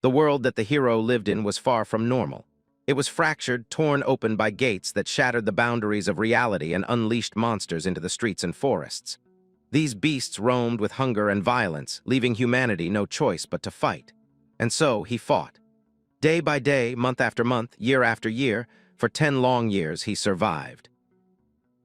The world that the hero lived in was far from normal. It was fractured, torn open by gates that shattered the boundaries of reality and unleashed monsters into the streets and forests. These beasts roamed with hunger and violence, leaving humanity no choice but to fight. And so he fought. Day by day, month after month, year after year, for 10 long years he survived.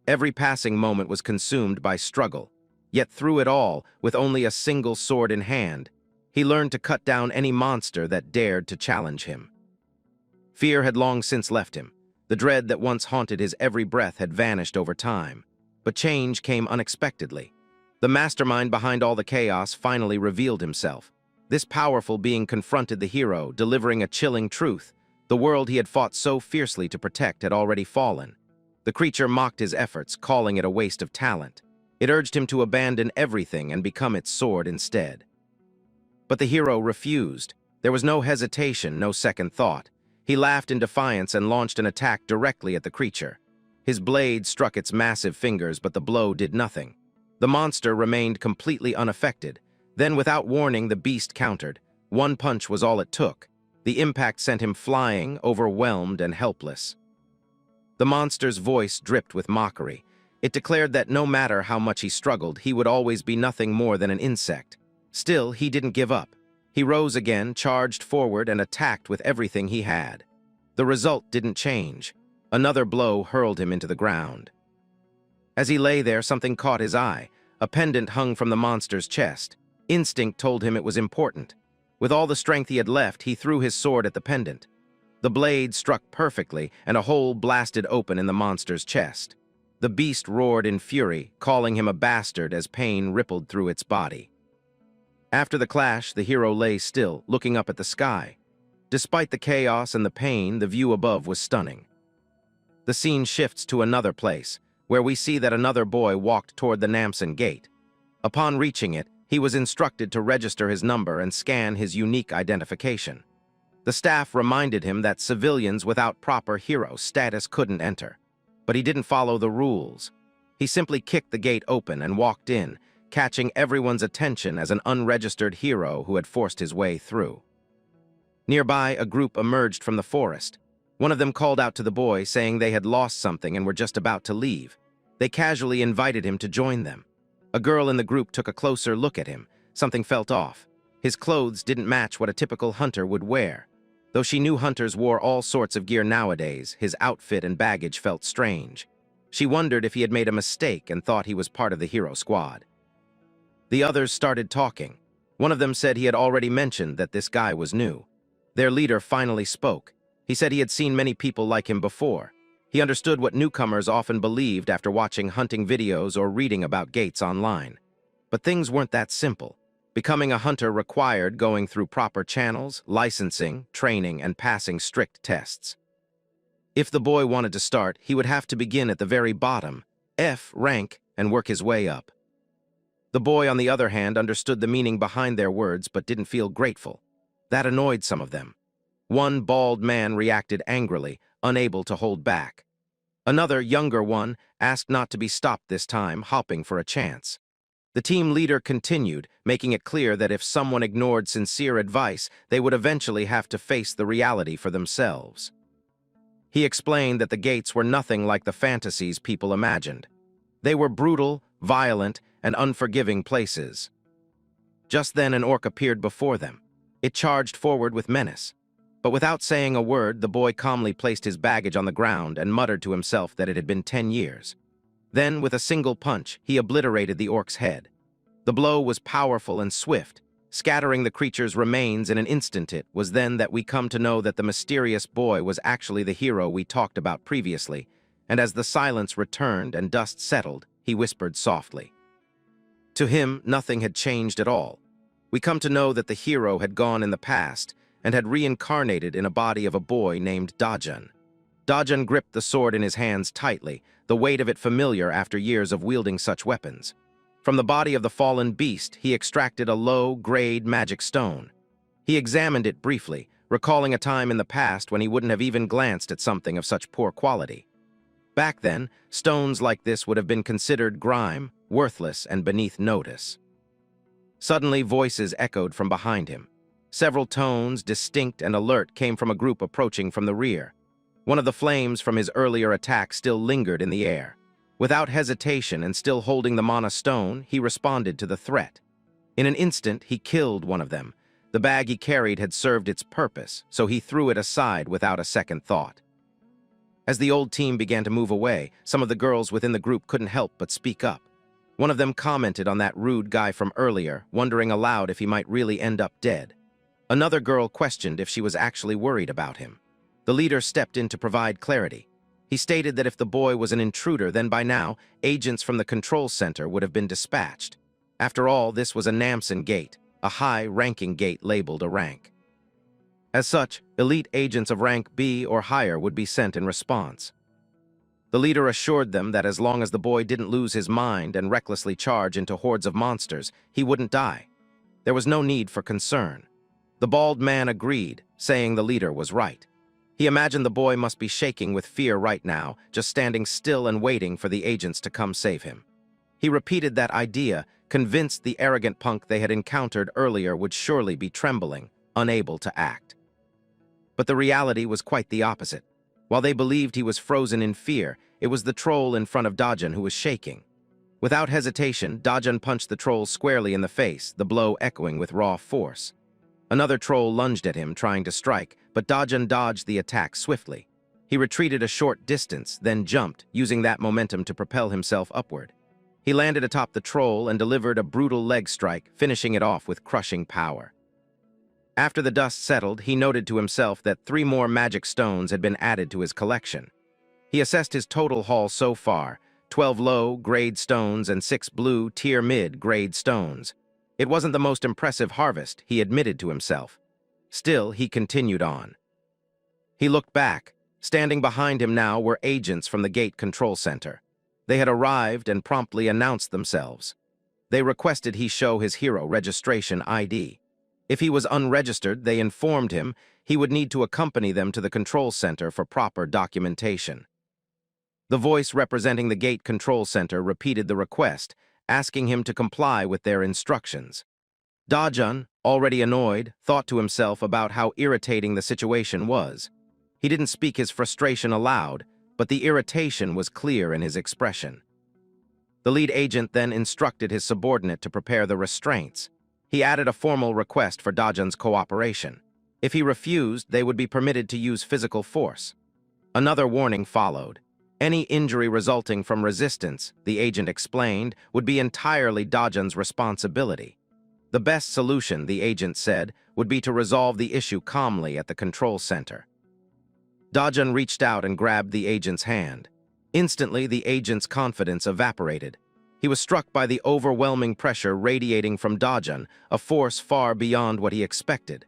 Every passing moment was consumed by struggle. Yet through it all, with only a single sword in hand, he learned to cut down any monster that dared to challenge him. Fear had long since left him. The dread that once haunted his every breath had vanished over time. But change came unexpectedly. The mastermind behind all the chaos finally revealed himself. This powerful being confronted the hero, delivering a chilling truth. The world he had fought so fiercely to protect had already fallen. The creature mocked his efforts, calling it a waste of talent. It urged him to abandon everything and become its sword instead. But the hero refused. There was no hesitation, no second thought. He laughed in defiance and launched an attack directly at the creature. His blade struck its massive fingers, but the blow did nothing. The monster remained completely unaffected. Then, without warning, the beast countered. One punch was all it took. The impact sent him flying, overwhelmed and helpless. The monster's voice dripped with mockery. It declared that no matter how much he struggled, he would always be nothing more than an insect. Still, he didn't give up. He rose again, charged forward, and attacked with everything he had. The result didn't change. Another blow hurled him into the ground. As he lay there, something caught his eye. A pendant hung from the monster's chest. Instinct told him it was important. With all the strength he had left, he threw his sword at the pendant. The blade struck perfectly, and a hole blasted open in the monster's chest. The beast roared in fury, calling him a bastard as pain rippled through its body. After the clash, the hero lay still, looking up at the sky. Despite the chaos and the pain, the view above was stunning. The scene shifts to another place, where we see that another boy walked toward the Namsen gate. Upon reaching it, he was instructed to register his number and scan his unique identification. The staff reminded him that civilians without proper hero status couldn't enter. But he didn't follow the rules. He simply kicked the gate open and walked in, catching everyone's attention as an unregistered hero who had forced his way through. Nearby, a group emerged from the forest. One of them called out to the boy, saying they had lost something and were just about to leave. They casually invited him to join them. A girl in the group took a closer look at him. Something felt off. His clothes didn't match what a typical hunter would wear. Though she knew hunters wore all sorts of gear nowadays, his outfit and baggage felt strange. She wondered if he had made a mistake and thought he was part of the hero squad. The others started talking. One of them said he had already mentioned that this guy was new. Their leader finally spoke. He said he had seen many people like him before. He understood what newcomers often believed after watching hunting videos or reading about gates online. But things weren't that simple. Becoming a hunter required going through proper channels, licensing, training, and passing strict tests. If the boy wanted to start, he would have to begin at the very bottom, F rank, and work his way up. The boy, on the other hand, understood the meaning behind their words but didn't feel grateful. That annoyed some of them. One bald man reacted angrily, unable to hold back. Another, younger one, asked not to be stopped this time, hopping for a chance. The team leader continued, making it clear that if someone ignored sincere advice, they would eventually have to face the reality for themselves. He explained that the gates were nothing like the fantasies people imagined. They were brutal, violent, and unforgiving places. Just then an orc appeared before them. It charged forward with menace. But without saying a word, the boy calmly placed his baggage on the ground and muttered to himself that it had been 10 years. Then, with a single punch, he obliterated the orc's head. The blow was powerful and swift, scattering the creature's remains in an instant. It was then that we come to know that the mysterious boy was actually the hero we talked about previously, and as the silence returned and dust settled, he whispered softly. To him, nothing had changed at all. We come to know that the hero had gone in the past and had reincarnated in a body of a boy named Dajun. Dajun gripped the sword in his hands tightly, the weight of it familiar after years of wielding such weapons. From the body of the fallen beast, he extracted a low-grade magic stone. He examined it briefly, recalling a time in the past when he wouldn't have even glanced at something of such poor quality. Back then, stones like this would have been considered grime, worthless, and beneath notice. Suddenly, voices echoed from behind him. Several tones, distinct and alert, came from a group approaching from the rear. One of the flames from his earlier attack still lingered in the air. Without hesitation and still holding the mana stone, he responded to the threat. In an instant, he killed one of them. The bag he carried had served its purpose, so he threw it aside without a second thought. As the old team began to move away, some of the girls within the group couldn't help but speak up. One of them commented on that rude guy from earlier, wondering aloud if he might really end up dead. Another girl questioned if she was actually worried about him. The leader stepped in to provide clarity. He stated that if the boy was an intruder, then by now, agents from the control center would have been dispatched. After all, this was a Namsen gate, a high-ranking gate labeled a rank. As such, elite agents of rank B or higher would be sent in response. The leader assured them that as long as the boy didn't lose his mind and recklessly charge into hordes of monsters, he wouldn't die. There was no need for concern. The bald man agreed, saying the leader was right. He imagined the boy must be shaking with fear right now, just standing still and waiting for the agents to come save him. He repeated that idea, convinced the arrogant punk they had encountered earlier would surely be trembling, unable to act. But the reality was quite the opposite. While they believed he was frozen in fear, it was the troll in front of Dajun who was shaking. Without hesitation, Dajun punched the troll squarely in the face, the blow echoing with raw force. Another troll lunged at him, trying to strike, but Dajun dodged the attack swiftly. He retreated a short distance, then jumped, using that momentum to propel himself upward. He landed atop the troll and delivered a brutal leg strike, finishing it off with crushing power. After the dust settled, he noted to himself that 3 more magic stones had been added to his collection. He assessed his total haul so far, 12 low-grade stones and 6 blue tier mid-grade stones. It wasn't the most impressive harvest, he admitted to himself. Still, he continued on. He looked back. Standing behind him now were agents from the gate control center. They had arrived and promptly announced themselves. They requested he show his hero registration ID. If he was unregistered, they informed him he would need to accompany them to the control center for proper documentation. The voice representing the gate control center repeated the request, asking him to comply with their instructions. Dajun, already annoyed, thought to himself about how irritating the situation was. He didn't speak his frustration aloud, but the irritation was clear in his expression. The lead agent then instructed his subordinate to prepare the restraints. He added a formal request for Dajun's cooperation. If he refused, they would be permitted to use physical force. Another warning followed. Any injury resulting from resistance, the agent explained, would be entirely Dajun's responsibility. The best solution, the agent said, would be to resolve the issue calmly at the control center. Dajun reached out and grabbed the agent's hand. Instantly, the agent's confidence evaporated. He was struck by the overwhelming pressure radiating from Dajun, a force far beyond what he expected.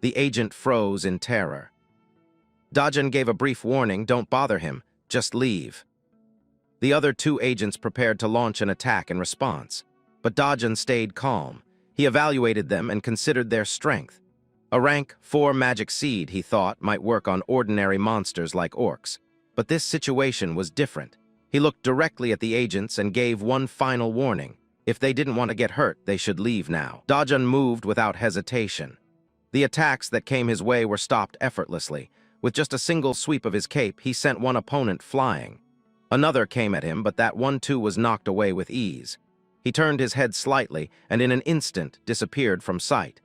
The agent froze in terror. Dajun gave a brief warning, "Don't bother him, just leave." The other 2 agents prepared to launch an attack in response, but Dajun stayed calm. He evaluated them and considered their strength. A rank 4 magic seed, he thought, might work on ordinary monsters like orcs. But this situation was different. He looked directly at the agents and gave one final warning. If they didn't want to get hurt, they should leave now. Dajun moved without hesitation. The attacks that came his way were stopped effortlessly. With just a single sweep of his cape, he sent one opponent flying. Another came at him, but that one too was knocked away with ease. He turned his head slightly and in an instant disappeared from sight.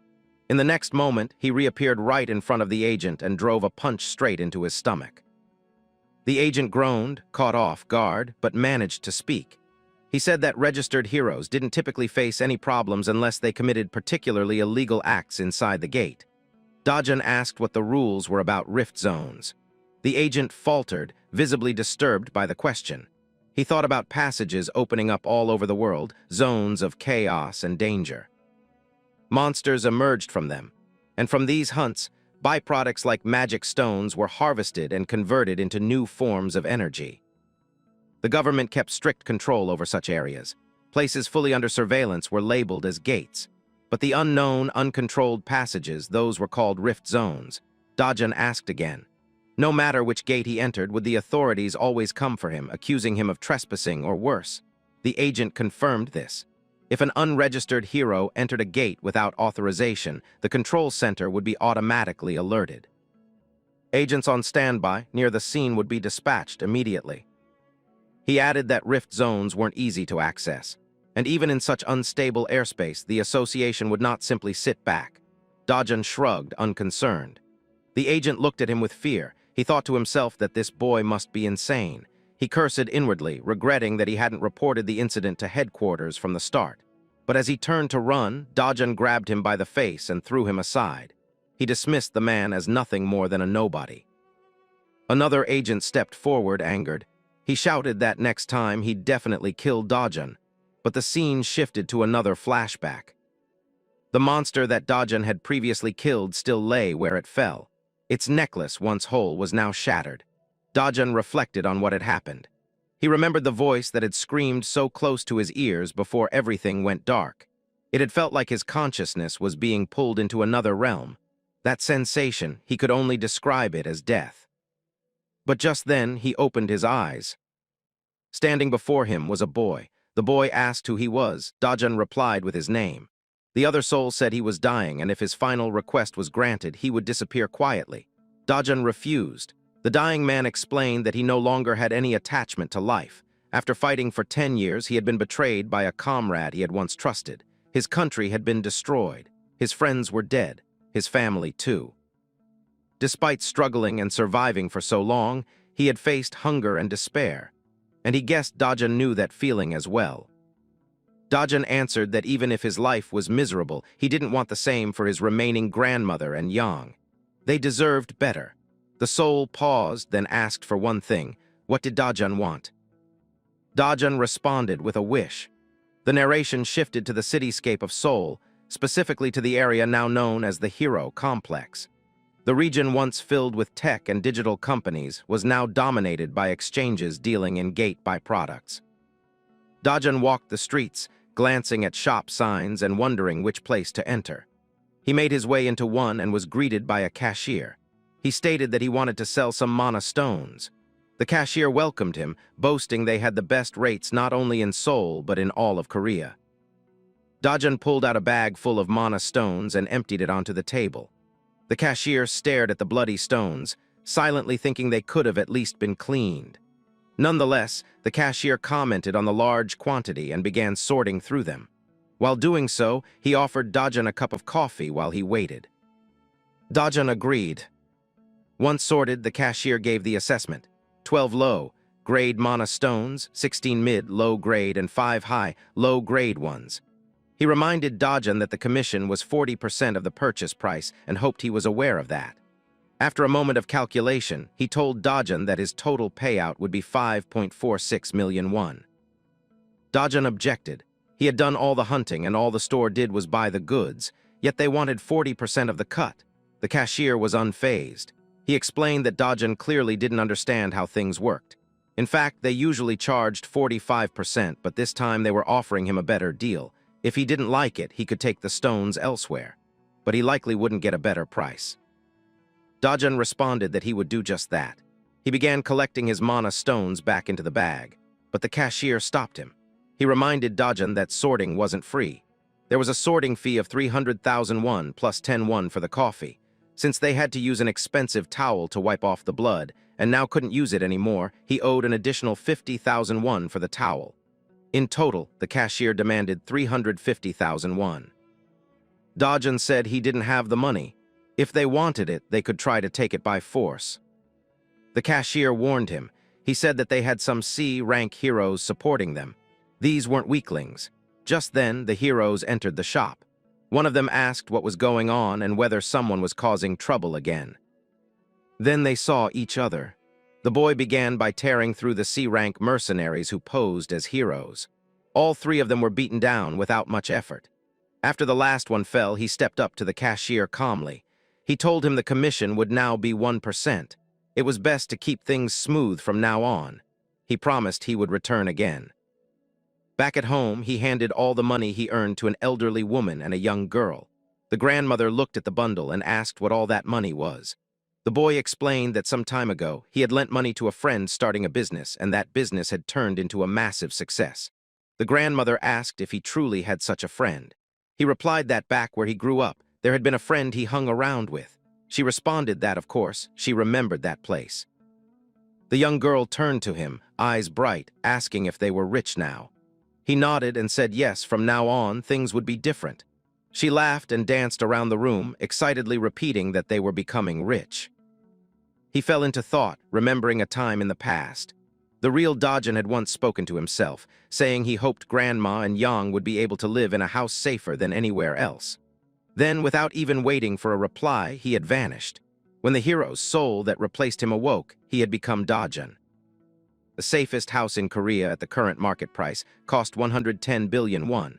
In the next moment, he reappeared right in front of the agent and drove a punch straight into his stomach. The agent groaned, caught off guard, but managed to speak. He said that registered heroes didn't typically face any problems unless they committed particularly illegal acts inside the gate. Dajun asked what the rules were about rift zones. The agent faltered, visibly disturbed by the question. He thought about passages opening up all over the world, zones of chaos and danger. Monsters emerged from them, and from these hunts, byproducts like magic stones were harvested and converted into new forms of energy. The government kept strict control over such areas. Places fully under surveillance were labeled as gates. But the unknown, uncontrolled passages, those were called rift zones. Dajun asked again. No matter which gate he entered, would the authorities always come for him, accusing him of trespassing or worse? The agent confirmed this. If an unregistered hero entered a gate without authorization, the control center would be automatically alerted. Agents on standby near the scene would be dispatched immediately. He added that rift zones weren't easy to access, and even in such unstable airspace, the association would not simply sit back. Dajun shrugged, unconcerned. The agent looked at him with fear. He thought to himself that this boy must be insane. He cursed inwardly, regretting that he hadn't reported the incident to headquarters from the start. But as he turned to run, Dajun grabbed him by the face and threw him aside. He dismissed the man as nothing more than a nobody. Another agent stepped forward, angered. He shouted that next time he'd definitely kill Dajun, but the scene shifted to another flashback. The monster that Dajun had previously killed still lay where it fell. Its necklace, once whole, was now shattered. Dajun reflected on what had happened. He remembered the voice that had screamed so close to his ears before everything went dark. It had felt like his consciousness was being pulled into another realm. That sensation, he could only describe it as death. But just then, he opened his eyes. Standing before him was a boy. The boy asked who he was. Dajun replied with his name. The other soul said he was dying, and if his final request was granted, he would disappear quietly. Dajun refused. The dying man explained that he no longer had any attachment to life. After fighting for 10 years, he had been betrayed by a comrade he had once trusted. His country had been destroyed. His friends were dead. His family, too. Despite struggling and surviving for so long, he had faced hunger and despair. And he guessed Dajun knew that feeling as well. Dajun answered that even if his life was miserable, he didn't want the same for his remaining grandmother and Yang. They deserved better. The soul paused, then asked for one thing. What did Dajun want? Dajun responded with a wish. The narration shifted to the cityscape of Seoul, specifically to the area now known as the Hero Complex. The region, once filled with tech and digital companies, was now dominated by exchanges dealing in gate byproducts. Dajun walked the streets, glancing at shop signs and wondering which place to enter. He made his way into one and was greeted by a cashier. He stated that he wanted to sell some mana stones. The cashier welcomed him, boasting they had the best rates not only in Seoul but in all of Korea. Dajun pulled out a bag full of mana stones and emptied it onto the table. The cashier stared at the bloody stones, silently thinking they could have at least been cleaned. Nonetheless, the cashier commented on the large quantity and began sorting through them. While doing so, he offered Dajun a cup of coffee while he waited. Dajun agreed. Once sorted, the cashier gave the assessment: 12 low-grade mana stones, 16 mid-low-grade, and 5 high-low-grade ones. He reminded Dajun that the commission was 40% of the purchase price and hoped he was aware of that. After a moment of calculation, he told Dajun that his total payout would be 5.46 million won. Dajun objected. He had done all the hunting and all the store did was buy the goods, yet they wanted 40% of the cut. The cashier was unfazed. He explained that Dajun clearly didn't understand how things worked. In fact, they usually charged 45%, but this time they were offering him a better deal. If he didn't like it, he could take the stones elsewhere, but he likely wouldn't get a better price. Dajun responded that he would do just that. He began collecting his mana stones back into the bag, but the cashier stopped him. He reminded Dajun that sorting wasn't free. There was a sorting fee of 300,000 won plus 10 won for the coffee. Since they had to use an expensive towel to wipe off the blood and now couldn't use it anymore, he owed an additional 50,000 won for the towel. In total, the cashier demanded 350,000 won. Dajun said he didn't have the money. If they wanted it, they could try to take it by force. The cashier warned him. He said that they had some C-rank heroes supporting them. These weren't weaklings. Just then, the heroes entered the shop. One of them asked what was going on and whether someone was causing trouble again. Then they saw each other. The boy began by tearing through the C-rank mercenaries who posed as heroes. All three of them were beaten down without much effort. After the last one fell, he stepped up to the cashier calmly. He told him the commission would now be 1%. It was best to keep things smooth from now on. He promised he would return again. Back at home, he handed all the money he earned to an elderly woman and a young girl. The grandmother looked at the bundle and asked what all that money was. The boy explained that some time ago, he had lent money to a friend starting a business, and that business had turned into a massive success. The grandmother asked if he truly had such a friend. He replied that back where he grew up, there had been a friend he hung around with. She responded that, of course, she remembered that place. The young girl turned to him, eyes bright, asking if they were rich now. He nodded and said yes, from now on, things would be different. She laughed and danced around the room, excitedly repeating that they were becoming rich. He fell into thought, remembering a time in the past. The real Dajin had once spoken to himself, saying he hoped Grandma and Yang would be able to live in a house safer than anywhere else. Then, without even waiting for a reply, he had vanished. When the hero's soul that replaced him awoke, he had become Dajin. The safest house in Korea at the current market price cost 110 billion won.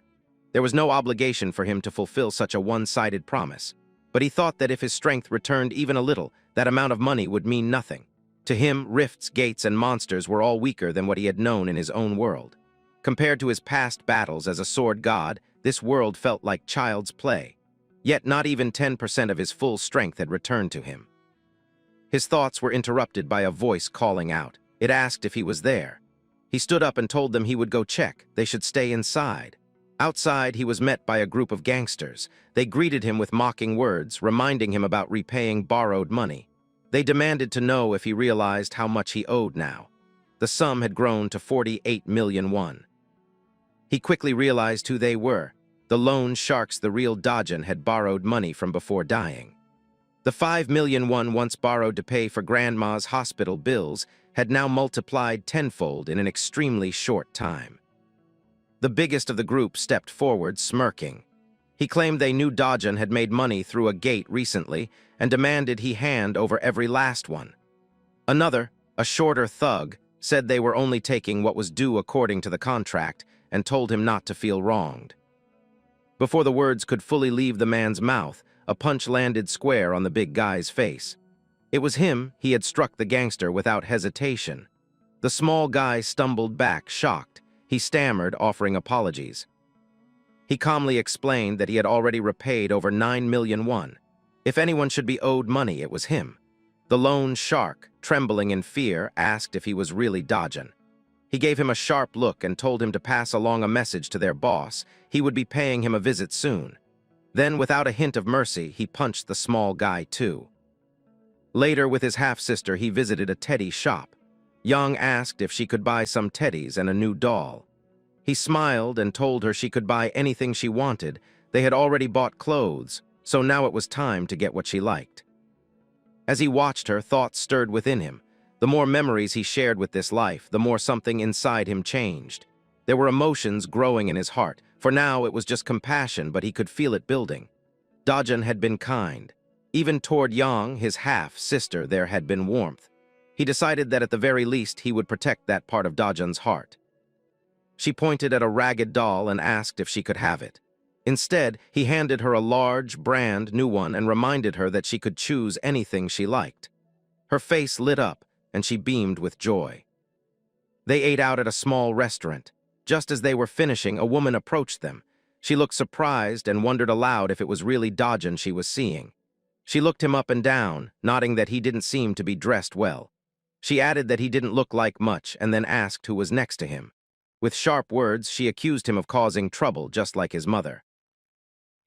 There was no obligation for him to fulfill such a one-sided promise. But he thought that if his strength returned even a little, that amount of money would mean nothing. To him, rifts, gates, and monsters were all weaker than what he had known in his own world. Compared to his past battles as a sword god, this world felt like child's play. Yet not even 10% of his full strength had returned to him. His thoughts were interrupted by a voice calling out. It asked if he was there. He stood up and told them he would go check. They should stay inside. Outside, he was met by a group of gangsters. They greeted him with mocking words, reminding him about repaying borrowed money. They demanded to know if he realized how much he owed now. The sum had grown to 48 million won. He quickly realized who they were. The loan sharks the real Dajin had borrowed money from before dying. The 5 million won once borrowed to pay for Grandma's hospital bills had now multiplied tenfold in an extremely short time. The biggest of the group stepped forward, smirking. He claimed they knew Dajin had made money through a gate recently and demanded he hand over every last one. Another, a shorter thug, said they were only taking what was due according to the contract and told him not to feel wronged. Before the words could fully leave the man's mouth, a punch landed square on the big guy's face. It was him. He had struck the gangster without hesitation. The small guy stumbled back, shocked. He stammered, offering apologies. He calmly explained that he had already repaid over 9 million won. If anyone should be owed money, it was him. The lone shark, trembling in fear, asked if he was really Dajin. He gave him a sharp look and told him to pass along a message to their boss. He would be paying him a visit soon. Then, without a hint of mercy, he punched the small guy too. Later, with his half-sister, he visited a teddy shop. Yang asked if she could buy some teddies and a new doll. He smiled and told her she could buy anything she wanted. They had already bought clothes, so now it was time to get what she liked. As he watched her, thoughts stirred within him. The more memories he shared with this life, the more something inside him changed. There were emotions growing in his heart. For now, it was just compassion, but he could feel it building. Dajin had been kind. Even toward Yang, his half-sister, there had been warmth. He decided that at the very least he would protect that part of Dajin's heart. She pointed at a ragged doll and asked if she could have it. Instead, he handed her a large, brand new one and reminded her that she could choose anything she liked. Her face lit up, and she beamed with joy. They ate out at a small restaurant. Just as they were finishing, a woman approached them. She looked surprised and wondered aloud if it was really Dajin she was seeing. She looked him up and down, nodding that he didn't seem to be dressed well. She added that he didn't look like much and then asked who was next to him. With sharp words, she accused him of causing trouble, just like his mother.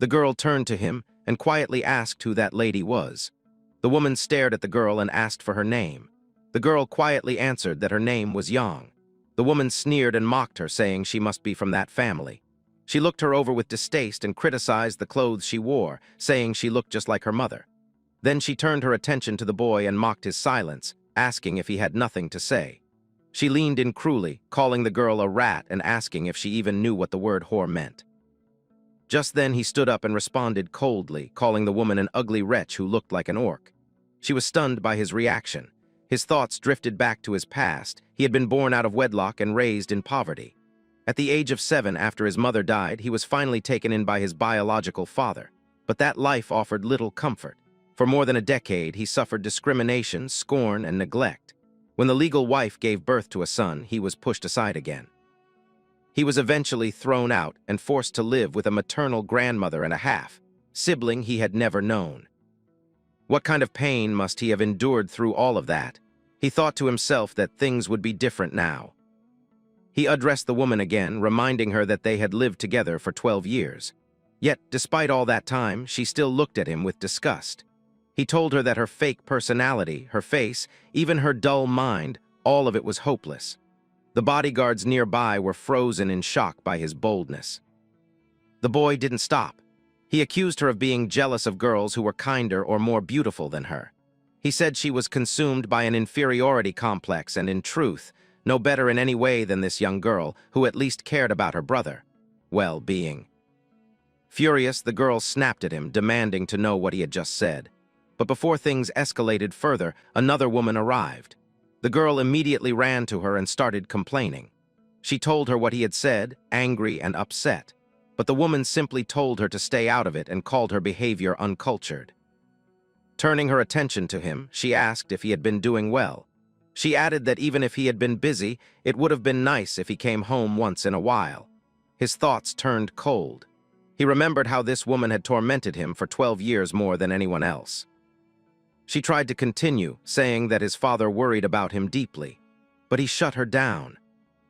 The girl turned to him and quietly asked who that lady was. The woman stared at the girl and asked for her name. The girl quietly answered that her name was Yang. The woman sneered and mocked her, saying she must be from that family. She looked her over with distaste and criticized the clothes she wore, saying she looked just like her mother. Then she turned her attention to the boy and mocked his silence, asking if he had nothing to say. She leaned in cruelly, calling the girl a rat and asking if she even knew what the word whore meant. Just then he stood up and responded coldly, calling the woman an ugly wretch who looked like an orc. She was stunned by his reaction. His thoughts drifted back to his past. He had been born out of wedlock and raised in poverty. At the age of 7, after his mother died, he was finally taken in by his biological father. But that life offered little comfort. For more than a decade, he suffered discrimination, scorn, and neglect. When the legal wife gave birth to a son, he was pushed aside again. He was eventually thrown out and forced to live with a maternal grandmother and a half, sibling he had never known. What kind of pain must he have endured through all of that? He thought to himself that things would be different now. He addressed the woman again, reminding her that they had lived together for 12 years. Yet, despite all that time, she still looked at him with disgust. He told her that her fake personality, her face, even her dull mind, all of it was hopeless. The bodyguards nearby were frozen in shock by his boldness. The boy didn't stop. He accused her of being jealous of girls who were kinder or more beautiful than her. He said she was consumed by an inferiority complex and, in truth, no better in any way than this young girl, who at least cared about her brother well-being. Furious, the girl snapped at him, demanding to know what he had just said. But before things escalated further, another woman arrived. The girl immediately ran to her and started complaining. She told her what he had said, angry and upset. But the woman simply told her to stay out of it and called her behavior uncultured. Turning her attention to him, she asked if he had been doing well. She added that even if he had been busy, it would have been nice if he came home once in a while. His thoughts turned cold. He remembered how this woman had tormented him for 12 years more than anyone else. She tried to continue, saying that his father worried about him deeply, but he shut her down.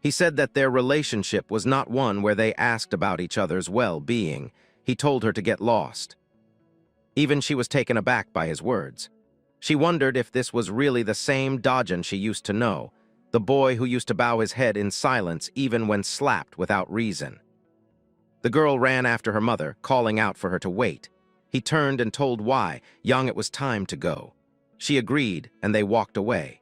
He said that their relationship was not one where they asked about each other's well-being. He told her to get lost. Even she was taken aback by his words. She wondered if this was really the same Dajin she used to know, the boy who used to bow his head in silence even when slapped without reason. The girl ran after her mother, calling out for her to wait. He turned and told why, young it was time to go. She agreed, and they walked away.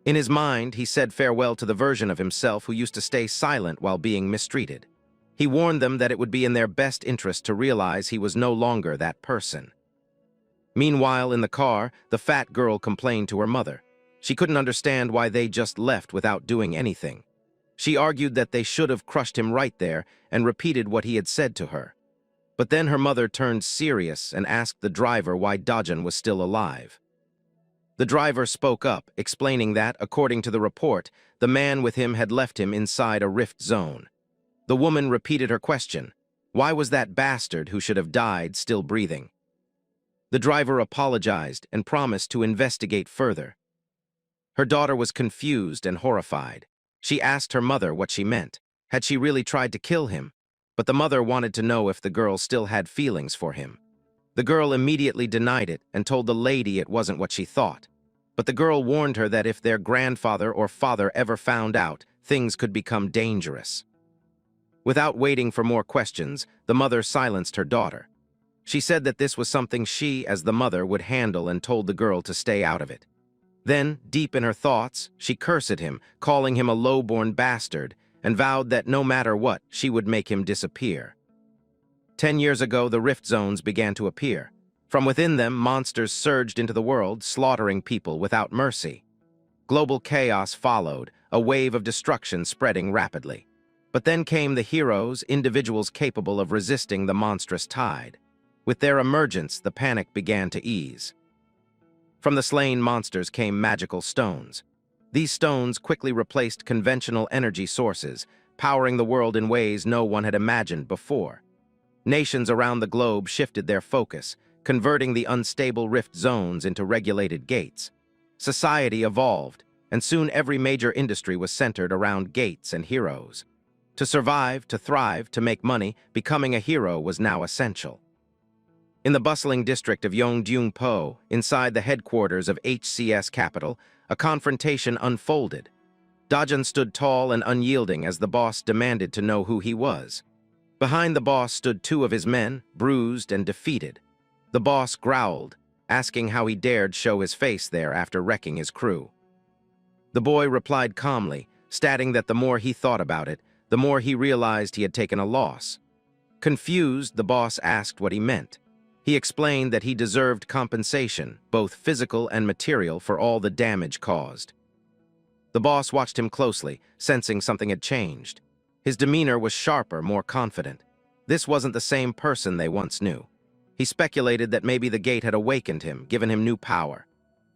In his mind, he said farewell to the version of himself who used to stay silent while being mistreated. He warned them that it would be in their best interest to realize he was no longer that person. Meanwhile, in the car, the fat girl complained to her mother. She couldn't understand why they just left without doing anything. She argued that they should have crushed him right there and repeated what he had said to her. But then her mother turned serious and asked the driver why Dajin was still alive. The driver spoke up, explaining that, according to the report, the man with him had left him inside a rift zone. The woman repeated her question. Why was that bastard who should have died still breathing? The driver apologized and promised to investigate further. Her daughter was confused and horrified. She asked her mother what she meant. Had she really tried to kill him? But the mother wanted to know if the girl still had feelings for him. The girl immediately denied it and told the lady it wasn't what she thought. But the girl warned her that if their grandfather or father ever found out, things could become dangerous. Without waiting for more questions, the mother silenced her daughter. She said that this was something she, as the mother, would handle and told the girl to stay out of it. Then, deep in her thoughts, she cursed him, calling him a low-born bastard, and vowed that no matter what, she would make him disappear. 10 years ago, the rift zones began to appear. From within them, monsters surged into the world, slaughtering people without mercy. Global chaos followed, a wave of destruction spreading rapidly. But then came the heroes, individuals capable of resisting the monstrous tide. With their emergence, the panic began to ease. From the slain monsters came magical stones. These stones quickly replaced conventional energy sources, powering the world in ways no one had imagined before. Nations around the globe shifted their focus, converting the unstable rift zones into regulated gates. Society evolved, and soon every major industry was centered around gates and heroes. To survive, to thrive, to make money, becoming a hero was now essential. In the bustling district of Yongdyungpo, inside the headquarters of HCS Capital, a confrontation unfolded. Dajin stood tall and unyielding as the boss demanded to know who he was. Behind the boss stood 2 of his men, bruised and defeated. The boss growled, asking how he dared show his face there after wrecking his crew. The boy replied calmly, stating that the more he thought about it, the more he realized he had taken a loss. Confused, the boss asked what he meant. He explained that he deserved compensation, both physical and material, for all the damage caused. The boss watched him closely, sensing something had changed. His demeanor was sharper, more confident. This wasn't the same person they once knew. He speculated that maybe the gate had awakened him, given him new power.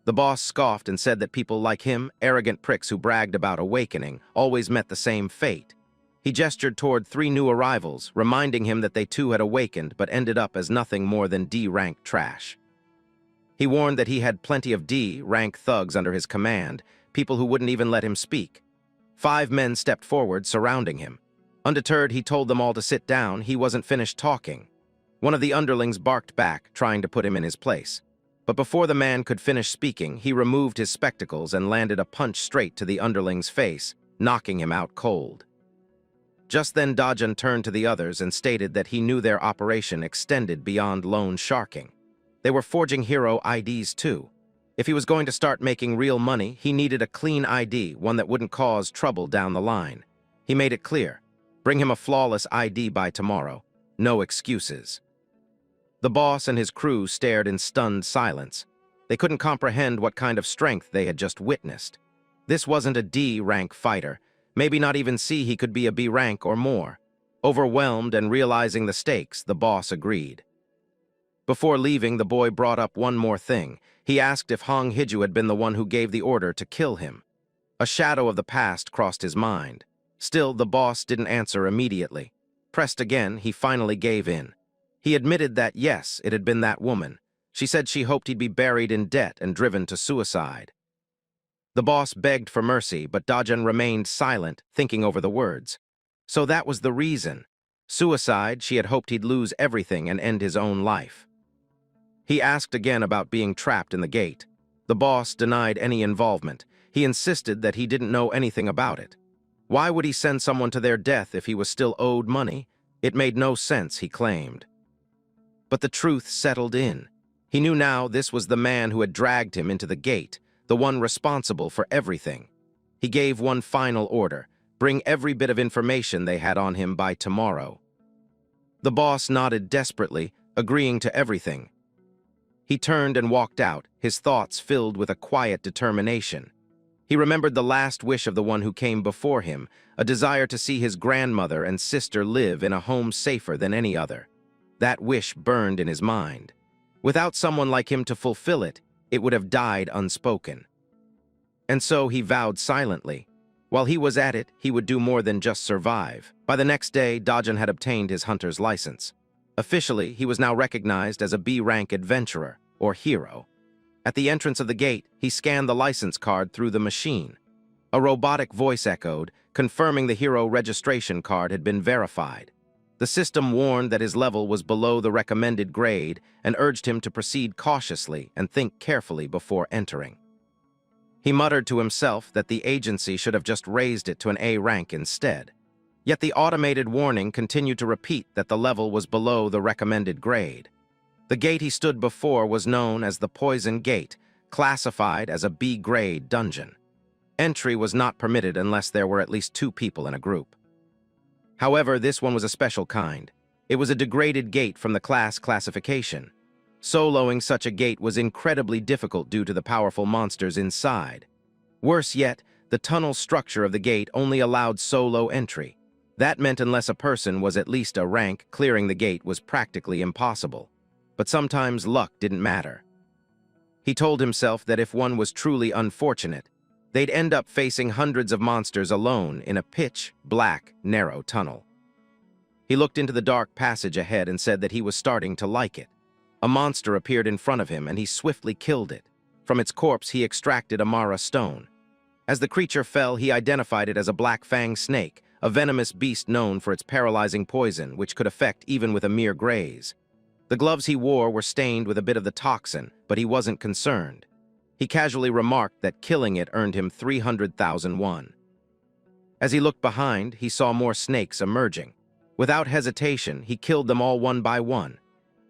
The boss scoffed and said that people like him, arrogant pricks who bragged about awakening, always met the same fate. He gestured toward 3 new arrivals, reminding him that they too had awakened but ended up as nothing more than D-rank trash. He warned that he had plenty of D-rank thugs under his command, people who wouldn't even let him speak. 5 men stepped forward, surrounding him. Undeterred, he told them all to sit down. He wasn't finished talking. One of the underlings barked back, trying to put him in his place. But before the man could finish speaking, he removed his spectacles and landed a punch straight to the underling's face, knocking him out cold. Just then, Dajan turned to the others and stated that he knew their operation extended beyond loan sharking. They were forging hero IDs too. If he was going to start making real money, he needed a clean ID, one that wouldn't cause trouble down the line. He made it clear. Bring him a flawless ID by tomorrow. No excuses. The boss and his crew stared in stunned silence. They couldn't comprehend what kind of strength they had just witnessed. This wasn't a D-rank fighter. Maybe not even see he could be a B rank or more. Overwhelmed and realizing the stakes, the boss agreed. Before leaving, the boy brought up one more thing. He asked if Hong Hiju had been the one who gave the order to kill him. A shadow of the past crossed his mind. Still, the boss didn't answer immediately. Pressed again, he finally gave in. He admitted that, yes, it had been that woman. She said she hoped he'd be buried in debt and driven to suicide. The boss begged for mercy, but Dajan remained silent, thinking over the words. So that was the reason. Suicide, she had hoped he'd lose everything and end his own life. He asked again about being trapped in the gate. The boss denied any involvement. He insisted that he didn't know anything about it. Why would he send someone to their death if he was still owed money? It made no sense, he claimed. But the truth settled in. He knew now this was the man who had dragged him into the gate, the one responsible for everything. He gave one final order: bring every bit of information they had on him by tomorrow. The boss nodded desperately, agreeing to everything. He turned and walked out, his thoughts filled with a quiet determination. He remembered the last wish of the one who came before him, a desire to see his grandmother and sister live in a home safer than any other. That wish burned in his mind. Without someone like him to fulfill it, it would have died unspoken. And so he vowed silently. While he was at it, he would do more than just survive. By the next day, Dajan had obtained his hunter's license. Officially, he was now recognized as a B-rank adventurer, or hero. At the entrance of the gate, he scanned the license card through the machine. A robotic voice echoed, confirming the hero registration card had been verified. The system warned that his level was below the recommended grade and urged him to proceed cautiously and think carefully before entering. He muttered to himself that the agency should have just raised it to an A rank instead. Yet the automated warning continued to repeat that the level was below the recommended grade. The gate he stood before was known as the Poison Gate, classified as a B-grade dungeon. Entry was not permitted unless there were at least 2 people in a group. However, this one was a special kind. It was a degraded gate from the class classification. Soloing such a gate was incredibly difficult due to the powerful monsters inside. Worse yet, the tunnel structure of the gate only allowed solo entry. That meant unless a person was at least a rank, clearing the gate was practically impossible. But sometimes luck didn't matter. He told himself that if one was truly unfortunate, they'd end up facing hundreds of monsters alone in a pitch-black, narrow tunnel. He looked into the dark passage ahead and said that he was starting to like it. A monster appeared in front of him, and he swiftly killed it. From its corpse, he extracted a Mara stone. As the creature fell, he identified it as a black-fanged snake, a venomous beast known for its paralyzing poison, which could affect even with a mere graze. The gloves he wore were stained with a bit of the toxin, but he wasn't concerned. He casually remarked that killing it earned him 300,000 won. As he looked behind, he saw more snakes emerging. Without hesitation, he killed them all one by one.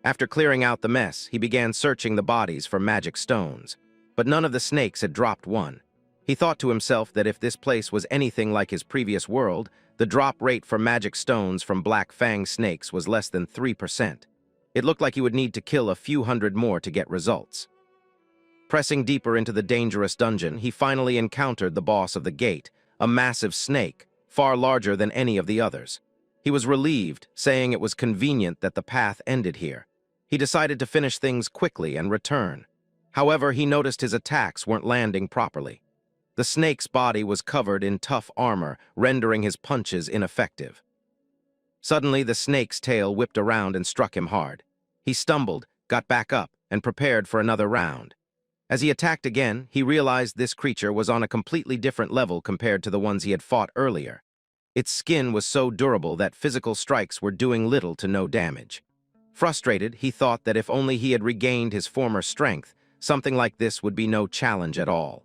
After clearing out the mess, he began searching the bodies for magic stones. But none of the snakes had dropped one. He thought to himself that if this place was anything like his previous world, the drop rate for magic stones from black fang snakes was less than 3%. It looked like he would need to kill a few hundred more to get results. Pressing deeper into the dangerous dungeon, he finally encountered the boss of the gate, a massive snake, far larger than any of the others. He was relieved, saying it was convenient that the path ended here. He decided to finish things quickly and return. However, he noticed his attacks weren't landing properly. The snake's body was covered in tough armor, rendering his punches ineffective. Suddenly, the snake's tail whipped around and struck him hard. He stumbled, got back up, and prepared for another round. As he attacked again, he realized this creature was on a completely different level compared to the ones he had fought earlier. Its skin was so durable that physical strikes were doing little to no damage. Frustrated, he thought that if only he had regained his former strength, something like this would be no challenge at all.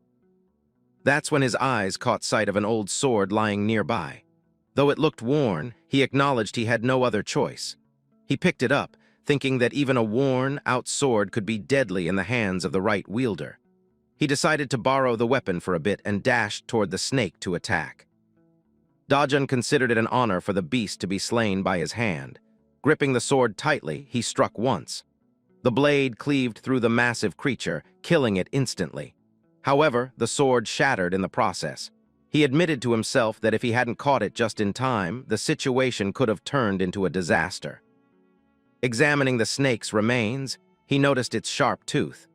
That's when his eyes caught sight of an old sword lying nearby. Though it looked worn, he acknowledged he had no other choice. He picked it up, thinking that even a worn-out sword could be deadly in the hands of the right wielder. He decided to borrow the weapon for a bit and dashed toward the snake to attack. Dajun considered it an honor for the beast to be slain by his hand. Gripping the sword tightly, he struck once. The blade cleaved through the massive creature, killing it instantly. However, the sword shattered in the process. He admitted to himself that if he hadn't caught it just in time, the situation could have turned into a disaster. Examining the snake's remains, he noticed its sharp tooth.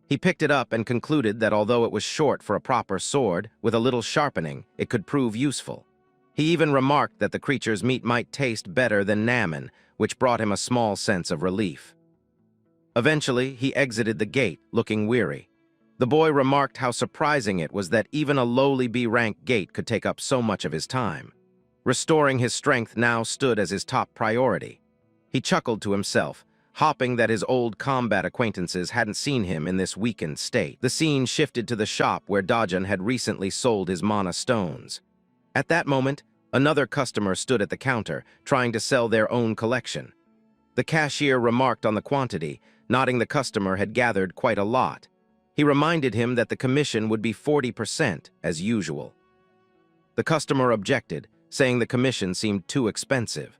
He picked it up and concluded that although it was short for a proper sword, with a little sharpening, it could prove useful. He even remarked that the creature's meat might taste better than Namen, which brought him a small sense of relief. Eventually, he exited the gate, looking weary. The boy remarked how surprising it was that even a lowly B-rank gate could take up so much of his time. Restoring his strength now stood as his top priority. He chuckled to himself, hoping that his old combat acquaintances hadn't seen him in this weakened state. The scene shifted to the shop where Dajun had recently sold his mana stones. At that moment, another customer stood at the counter, trying to sell their own collection. The cashier remarked on the quantity, noting the customer had gathered quite a lot. He reminded him that the commission would be 40%, as usual. The customer objected, saying the commission seemed too expensive.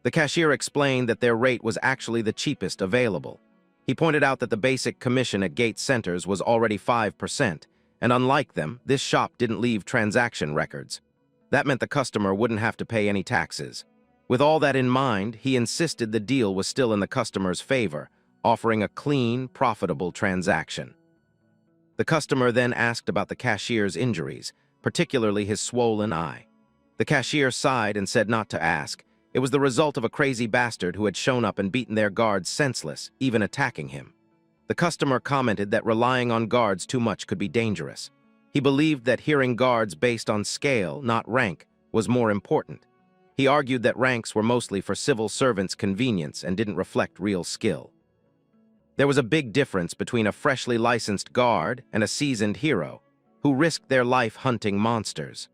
The cashier explained that their rate was actually the cheapest available. He pointed out that the basic commission at Gate Centers was already 5%, and unlike them, this shop didn't leave transaction records. That meant the customer wouldn't have to pay any taxes. With all that in mind, he insisted the deal was still in the customer's favor, offering a clean, profitable transaction. The customer then asked about the cashier's injuries, particularly his swollen eye. The cashier sighed and said not to ask. It was the result of a crazy bastard who had shown up and beaten their guards senseless, even attacking him. The customer commented that relying on guards too much could be dangerous. He believed that hearing guards based on scale, not rank, was more important. He argued that ranks were mostly for civil servants' convenience and didn't reflect real skill. There was a big difference between a freshly licensed guard and a seasoned hero, who risked their life hunting monsters.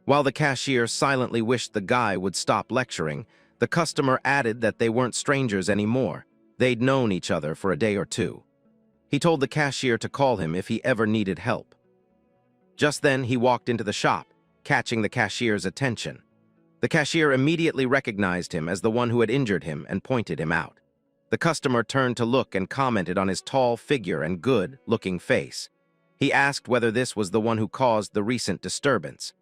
While the cashier silently wished the guy would stop lecturing, the customer added that they weren't strangers anymore. They'd known each other for a day or two. He told the cashier to call him if he ever needed help. Just then, he walked into the shop, catching the cashier's attention. The cashier immediately recognized him as the one who had injured him and pointed him out. The customer turned to look and commented on his tall figure and good-looking face. He asked whether this was the one who caused the recent disturbance.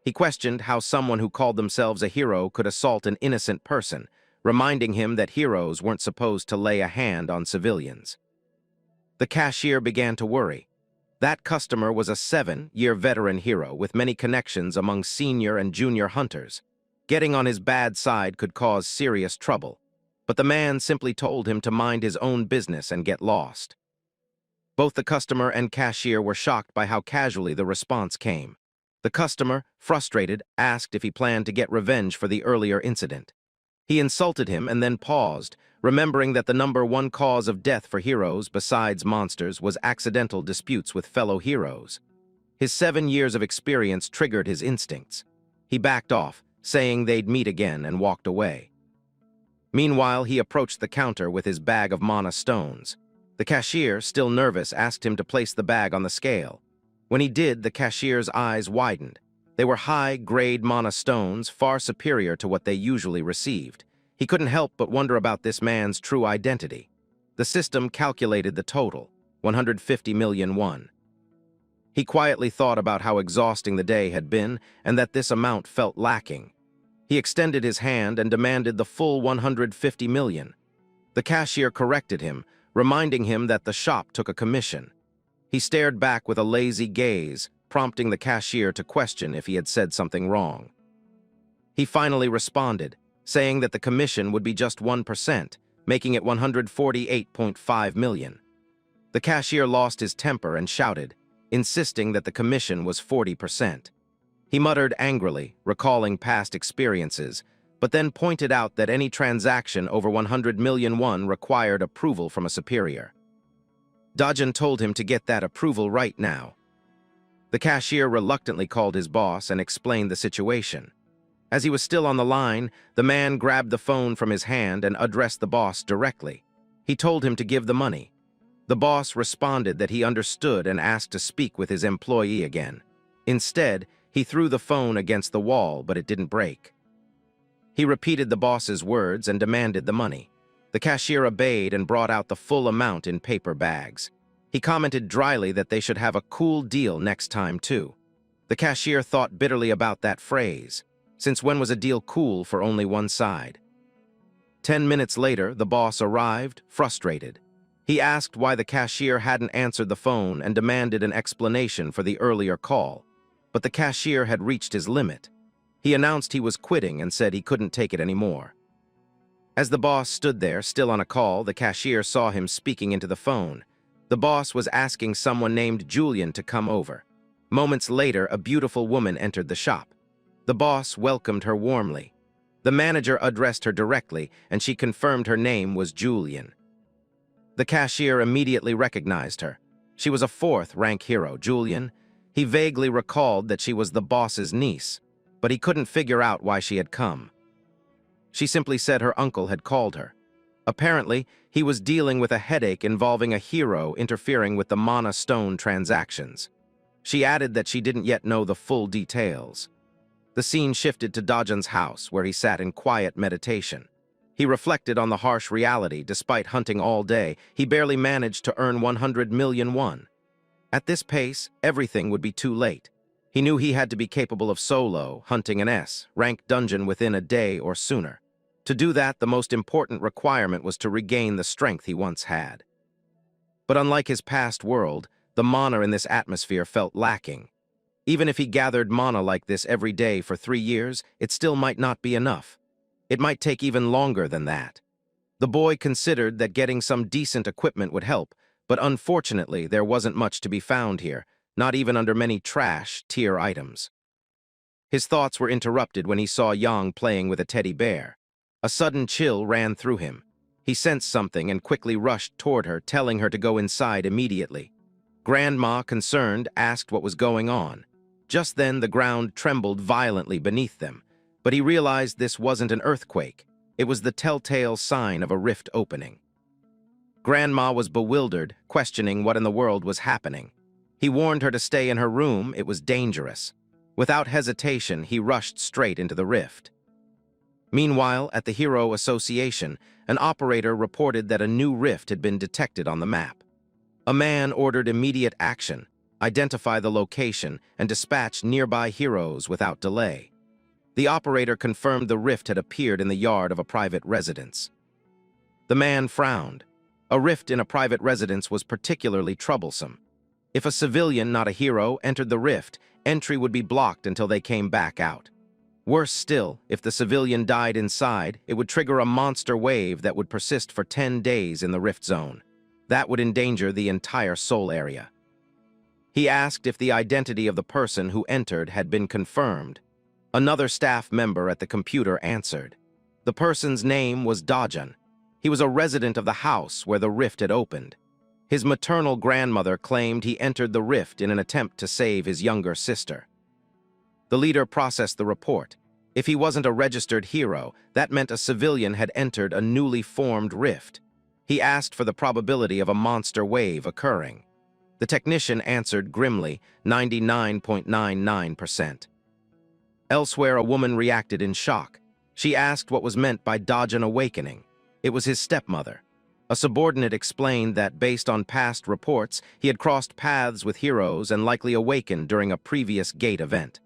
He questioned how someone who called themselves a hero could assault an innocent person, reminding him that heroes weren't supposed to lay a hand on civilians. The cashier began to worry. That customer was a 7-year veteran hero with many connections among senior and junior hunters. Getting on his bad side could cause serious trouble, but the man simply told him to mind his own business and get lost. Both the customer and cashier were shocked by how casually the response came. The customer, frustrated, asked if he planned to get revenge for the earlier incident. He insulted him and then paused, remembering that the #1 cause of death for heroes besides monsters was accidental disputes with fellow heroes. His 7 years of experience triggered his instincts. He backed off, saying they'd meet again, and walked away. Meanwhile, he approached the counter with his bag of mana stones. The cashier, still nervous, asked him to place the bag on the scale. When he did, the cashier's eyes widened. They were high-grade mana stones, far superior to what they usually received. He couldn't help but wonder about this man's true identity. The system calculated the total, 150 million won. He quietly thought about how exhausting the day had been and that this amount felt lacking. He extended his hand and demanded the full 150 million. The cashier corrected him, reminding him that the shop took a commission. He stared back with a lazy gaze, prompting the cashier to question if he had said something wrong. He finally responded, saying that the commission would be just 1%, making it 148.5 million. The cashier lost his temper and shouted, insisting that the commission was 40%. He muttered angrily, recalling past experiences, but then pointed out that any transaction over 100 million won required approval from a superior. Dajun told him to get that approval right now. The cashier reluctantly called his boss and explained the situation. As he was still on the line, the man grabbed the phone from his hand and addressed the boss directly. He told him to give the money. The boss responded that he understood and asked to speak with his employee again. Instead, he threw the phone against the wall, but it didn't break. He repeated the boss's words and demanded the money. The cashier obeyed and brought out the full amount in paper bags. He commented dryly that they should have a cool deal next time, too. The cashier thought bitterly about that phrase. Since when was a deal cool for only one side? 10 minutes later, the boss arrived, frustrated. He asked why the cashier hadn't answered the phone and demanded an explanation for the earlier call. But the cashier had reached his limit. He announced he was quitting and said he couldn't take it anymore. As the boss stood there, still on a call, the cashier saw him speaking into the phone. The boss was asking someone named Julian to come over. Moments later, a beautiful woman entered the shop. The boss welcomed her warmly. The manager addressed her directly, and she confirmed her name was Julian. The cashier immediately recognized her. She was a fourth-rank hero, Julian. He vaguely recalled that she was the boss's niece, but he couldn't figure out why she had come. She simply said her uncle had called her. Apparently, he was dealing with a headache involving a hero interfering with the Mana Stone transactions. She added that she didn't yet know the full details. The scene shifted to Dajun's house, where he sat in quiet meditation. He reflected on the harsh reality. Despite hunting all day, he barely managed to earn 100 million won. At this pace, everything would be too late. He knew he had to be capable of solo hunting an S-rank dungeon within a day or sooner. To do that, the most important requirement was to regain the strength he once had. But unlike his past world, the mana in this atmosphere felt lacking. Even if he gathered mana like this every day for 3 years, it still might not be enough. It might take even longer than that. The boy considered that getting some decent equipment would help, but unfortunately there wasn't much to be found here, not even under many trash-tier items. His thoughts were interrupted when he saw Yang playing with a teddy bear. A sudden chill ran through him. He sensed something and quickly rushed toward her, telling her to go inside immediately. Grandma, concerned, asked what was going on. Just then the ground trembled violently beneath them, but he realized this wasn't an earthquake. It was the telltale sign of a rift opening. Grandma was bewildered, questioning what in the world was happening. He warned her to stay in her room. It was dangerous. Without hesitation, he rushed straight into the rift. Meanwhile, at the Hero Association, an operator reported that a new rift had been detected on the map. A man ordered immediate action, identify the location, and dispatch nearby heroes without delay. The operator confirmed the rift had appeared in the yard of a private residence. The man frowned. A rift in a private residence was particularly troublesome. If a civilian, not a hero, entered the rift, entry would be blocked until they came back out. Worse still, if the civilian died inside, it would trigger a monster wave that would persist for 10 days in the rift zone. That would endanger the entire soul area. He asked if the identity of the person who entered had been confirmed. Another staff member at the computer answered. The person's name was Dajun. He was a resident of the house where the rift had opened. His maternal grandmother claimed he entered the rift in an attempt to save his younger sister. The leader processed the report. If he wasn't a registered hero, that meant a civilian had entered a newly formed rift. He asked for the probability of a monster wave occurring. The technician answered grimly, 99.99%. Elsewhere, a woman reacted in shock. She asked what was meant by Dajun awakening. It was his stepmother. A subordinate explained that, based on past reports, he had crossed paths with heroes and likely awakened during a previous gate event.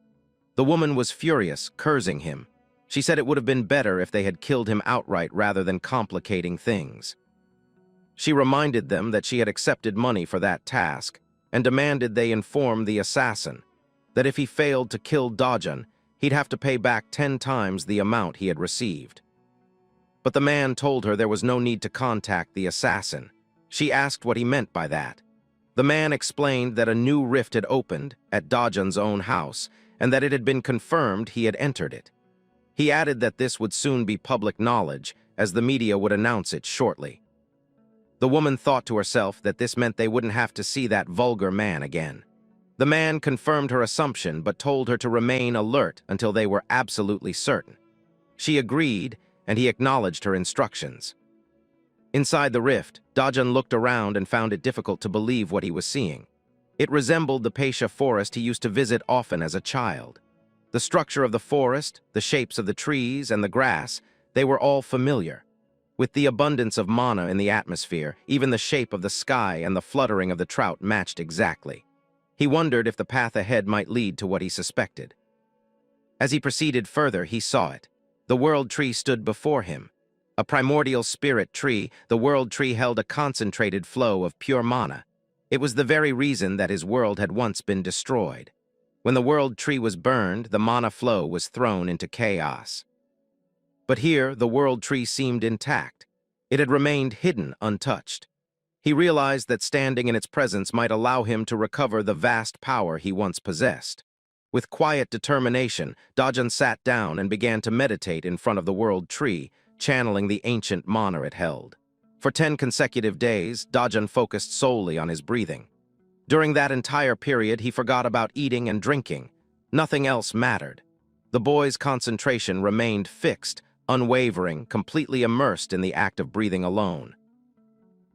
The woman was furious, cursing him. She said it would have been better if they had killed him outright rather than complicating things. She reminded them that she had accepted money for that task and demanded they inform the assassin that if he failed to kill Dajun, he'd have to pay back 10 times the amount he had received. But the man told her there was no need to contact the assassin. She asked what he meant by that. The man explained that a new rift had opened at Dajun's own house and that it had been confirmed he had entered it. He added that this would soon be public knowledge, as the media would announce it shortly. The woman thought to herself that this meant they wouldn't have to see that vulgar man again. The man confirmed her assumption but told her to remain alert until they were absolutely certain. She agreed, and he acknowledged her instructions. Inside the rift, Dajun looked around and found it difficult to believe what he was seeing. It resembled the Pasha forest he used to visit often as a child. The structure of the forest, the shapes of the trees, and the grass, they were all familiar. With the abundance of mana in the atmosphere, even the shape of the sky and the fluttering of the trout matched exactly. He wondered if the path ahead might lead to what he suspected. As he proceeded further, he saw it. The world tree stood before him. A primordial spirit tree, the world tree held a concentrated flow of pure mana. It was the very reason that his world had once been destroyed. When the world tree was burned, the mana flow was thrown into chaos. But here, the world tree seemed intact. It had remained hidden, untouched. He realized that standing in its presence might allow him to recover the vast power he once possessed. With quiet determination, Dajun sat down and began to meditate in front of the world tree, channeling the ancient mana it held. For 10 consecutive days, Dajun focused solely on his breathing. During that entire period, he forgot about eating and drinking. Nothing else mattered. The boy's concentration remained fixed, unwavering, completely immersed in the act of breathing alone.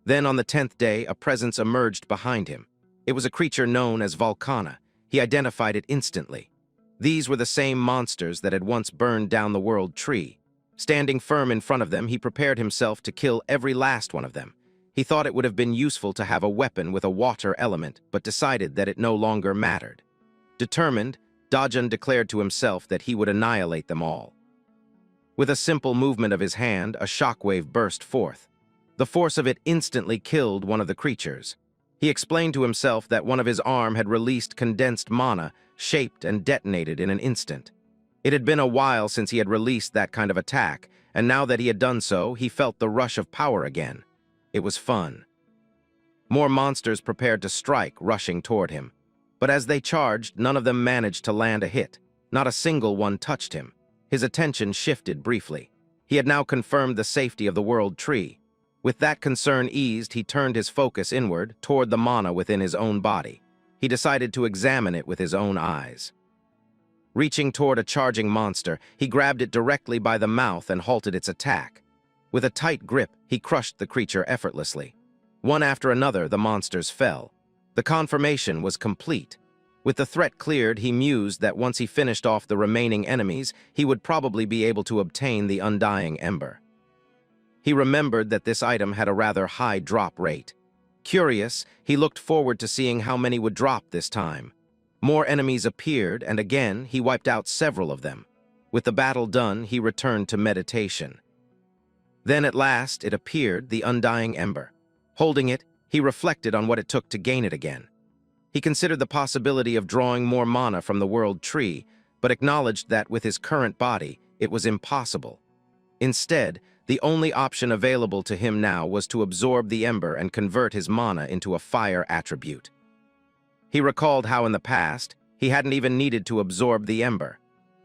Then on the 10th day, a presence emerged behind him. It was a creature known as Volcana. He identified it instantly. These were the same monsters that had once burned down the world tree. Standing firm in front of them, he prepared himself to kill every last one of them. He thought it would have been useful to have a weapon with a water element, but decided that it no longer mattered. Determined, Dajun declared to himself that he would annihilate them all. With a simple movement of his hand, a shockwave burst forth. The force of it instantly killed one of the creatures. He explained to himself that one of his arm had released condensed mana, shaped and detonated in an instant. It had been a while since he had released that kind of attack, and now that he had done so, he felt the rush of power again. It was fun. More monsters prepared to strike, rushing toward him. But as they charged, none of them managed to land a hit. Not a single one touched him. His attention shifted briefly. He had now confirmed the safety of the world tree. With that concern eased, he turned his focus inward, toward the mana within his own body. He decided to examine it with his own eyes. Reaching toward a charging monster, he grabbed it directly by the mouth and halted its attack. With a tight grip, he crushed the creature effortlessly. One after another, the monsters fell. The confirmation was complete. With the threat cleared, he mused that once he finished off the remaining enemies, he would probably be able to obtain the undying ember. He remembered that this item had a rather high drop rate. Curious, he looked forward to seeing how many would drop this time. More enemies appeared, and again, he wiped out several of them. With the battle done, he returned to meditation. Then at last, it appeared, the undying ember. Holding it, he reflected on what it took to gain it again. He considered the possibility of drawing more mana from the world tree, but acknowledged that with his current body, it was impossible. Instead, the only option available to him now was to absorb the ember and convert his mana into a fire attribute. He recalled how in the past, he hadn't even needed to absorb the ember.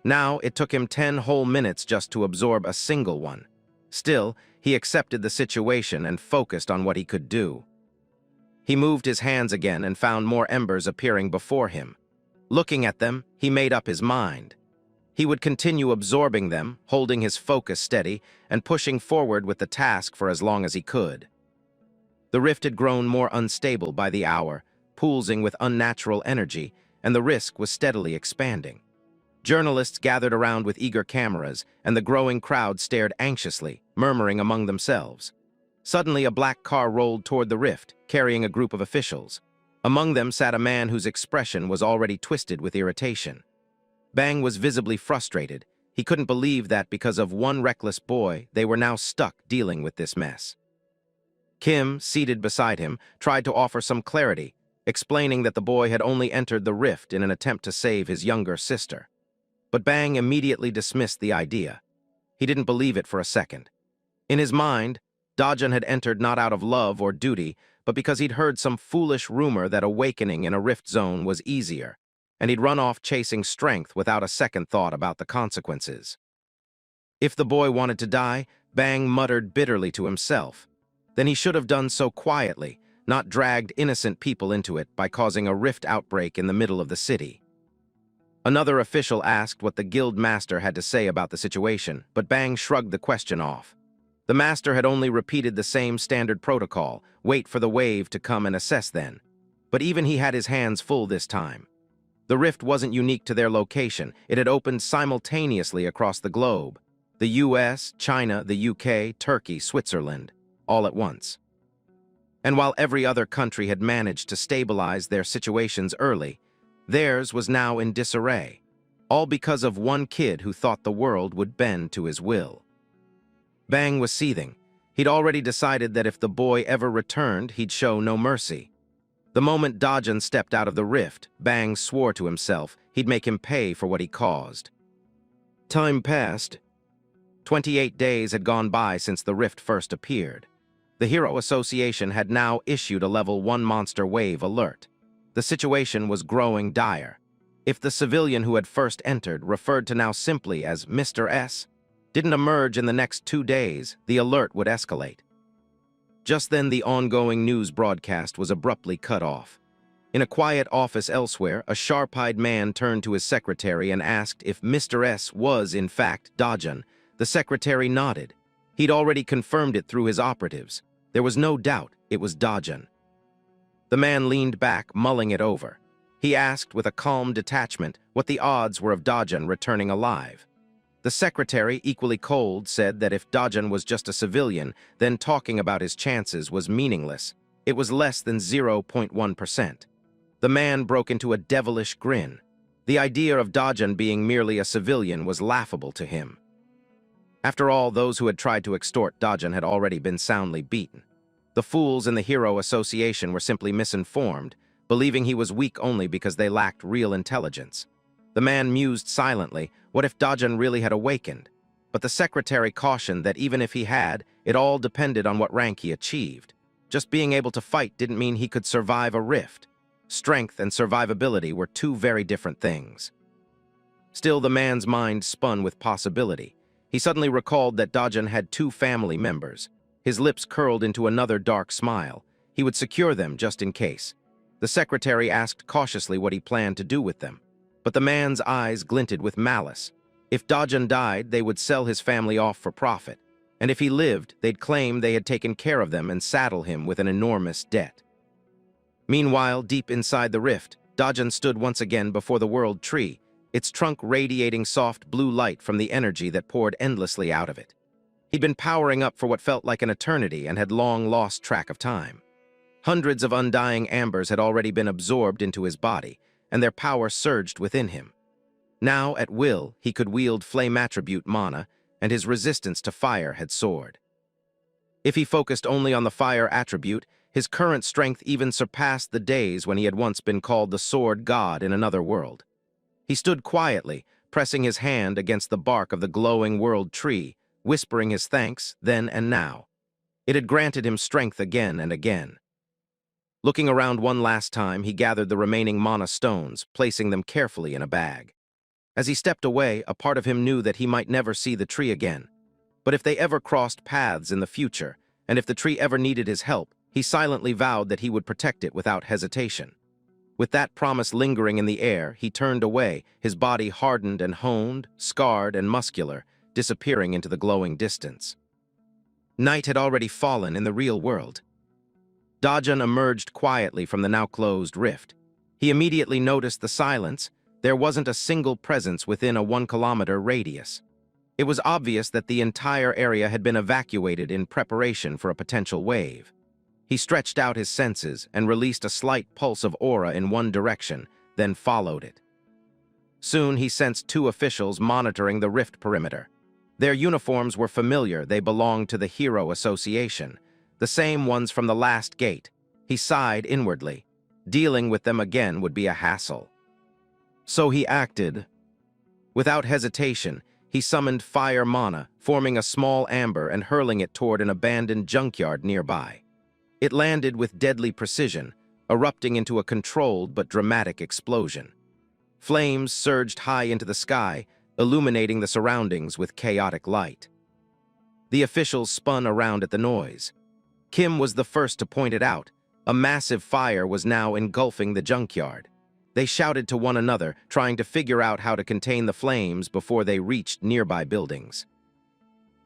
Now, it took him 10 whole minutes just to absorb a single one. Still, he accepted the situation and focused on what he could do. He moved his hands again and found more embers appearing before him. Looking at them, he made up his mind. He would continue absorbing them, holding his focus steady, and pushing forward with the task for as long as he could. The rift had grown more unstable by the hour, pulsing with unnatural energy, and the risk was steadily expanding. Journalists gathered around with eager cameras, and the growing crowd stared anxiously, murmuring among themselves. Suddenly, a black car rolled toward the rift, carrying a group of officials. Among them sat a man whose expression was already twisted with irritation. Bang was visibly frustrated. He couldn't believe that because of one reckless boy, they were now stuck dealing with this mess. Kim, seated beside him, tried to offer some clarity, explaining that the boy had only entered the rift in an attempt to save his younger sister. But Bang immediately dismissed the idea. He didn't believe it for a second. In his mind, Dajun had entered not out of love or duty, but because he'd heard some foolish rumor that awakening in a rift zone was easier, and he'd run off chasing strength without a second thought about the consequences. If the boy wanted to die, Bang muttered bitterly to himself. Then he should have done so quietly, not dragged innocent people into it by causing a rift outbreak in the middle of the city. Another official asked what the guild master had to say about the situation, but Bang shrugged the question off. The master had only repeated the same standard protocol, wait for the wave to come and assess then. But even he had his hands full this time. The rift wasn't unique to their location, it had opened simultaneously across the globe. The US, China, the UK, Turkey, Switzerland, all at once. And while every other country had managed to stabilize their situations early, theirs was now in disarray, all because of one kid who thought the world would bend to his will. Bang was seething. He'd already decided that if the boy ever returned, he'd show no mercy. The moment Dajun stepped out of the rift, Bang swore to himself he'd make him pay for what he caused. Time passed. 28 days had gone by since the rift first appeared. The Hero Association had now issued a Level 1 monster wave alert. The situation was growing dire. If the civilian who had first entered, referred to now simply as Mr. S, didn't emerge in the next 2 days, the alert would escalate. Just then, the ongoing news broadcast was abruptly cut off. In a quiet office elsewhere, a sharp-eyed man turned to his secretary and asked if Mr. S was, in fact, Dajun. The secretary nodded. He'd already confirmed it through his operatives. There was no doubt it was Dajun. The man leaned back, mulling it over. He asked with a calm detachment what the odds were of Dajun returning alive. The secretary, equally cold, said that if Dajun was just a civilian, then talking about his chances was meaningless. It was less than 0.1%. The man broke into a devilish grin. The idea of Dajun being merely a civilian was laughable to him. After all, those who had tried to extort Dajun had already been soundly beaten. The fools in the Hero Association were simply misinformed, believing he was weak only because they lacked real intelligence. The man mused silently, what if Dajun really had awakened? But the secretary cautioned that even if he had, it all depended on what rank he achieved. Just being able to fight didn't mean he could survive a rift. Strength and survivability were two very different things. Still, the man's mind spun with possibility. He suddenly recalled that Dajun had 2 family members. His lips curled into another dark smile. He would secure them just in case. The secretary asked cautiously what he planned to do with them. But the man's eyes glinted with malice. If Dajun died, they would sell his family off for profit. And if he lived, they'd claim they had taken care of them and saddle him with an enormous debt. Meanwhile, deep inside the rift, Dajun stood once again before the World Tree, its trunk radiating soft blue light from the energy that poured endlessly out of it. He'd been powering up for what felt like an eternity and had long lost track of time. Hundreds of undying ambers had already been absorbed into his body, and their power surged within him. Now, at will, he could wield flame attribute mana, and his resistance to fire had soared. If he focused only on the fire attribute, his current strength even surpassed the days when he had once been called the Sword God in another world. He stood quietly, pressing his hand against the bark of the glowing World Tree, whispering his thanks then and now. It had granted him strength again and again. Looking around one last time, he gathered the remaining mana stones, placing them carefully in a bag. As he stepped away, a part of him knew that he might never see the tree again. But if they ever crossed paths in the future, and if the tree ever needed his help, he silently vowed that he would protect it without hesitation. With that promise lingering in the air, he turned away, his body hardened and honed, scarred and muscular, disappearing into the glowing distance. Night had already fallen in the real world. Dajun emerged quietly from the now-closed rift. He immediately noticed the silence. There wasn't a single presence within a 1-kilometer radius. It was obvious that the entire area had been evacuated in preparation for a potential wave. He stretched out his senses and released a slight pulse of aura in one direction, then followed it. Soon he sensed 2 officials monitoring the rift perimeter. Their uniforms were familiar, they belonged to the Hero Association, the same ones from the last gate. He sighed inwardly. Dealing with them again would be a hassle. So he acted. Without hesitation, He summoned fire mana, forming a small amber and hurling it toward an abandoned junkyard nearby. It landed with deadly precision, erupting into a controlled but dramatic explosion. Flames surged high into the sky, illuminating the surroundings with chaotic light. The officials spun around at the noise. Kim was the first to point it out. A massive fire was now engulfing the junkyard. They shouted to one another, trying to figure out how to contain the flames before they reached nearby buildings.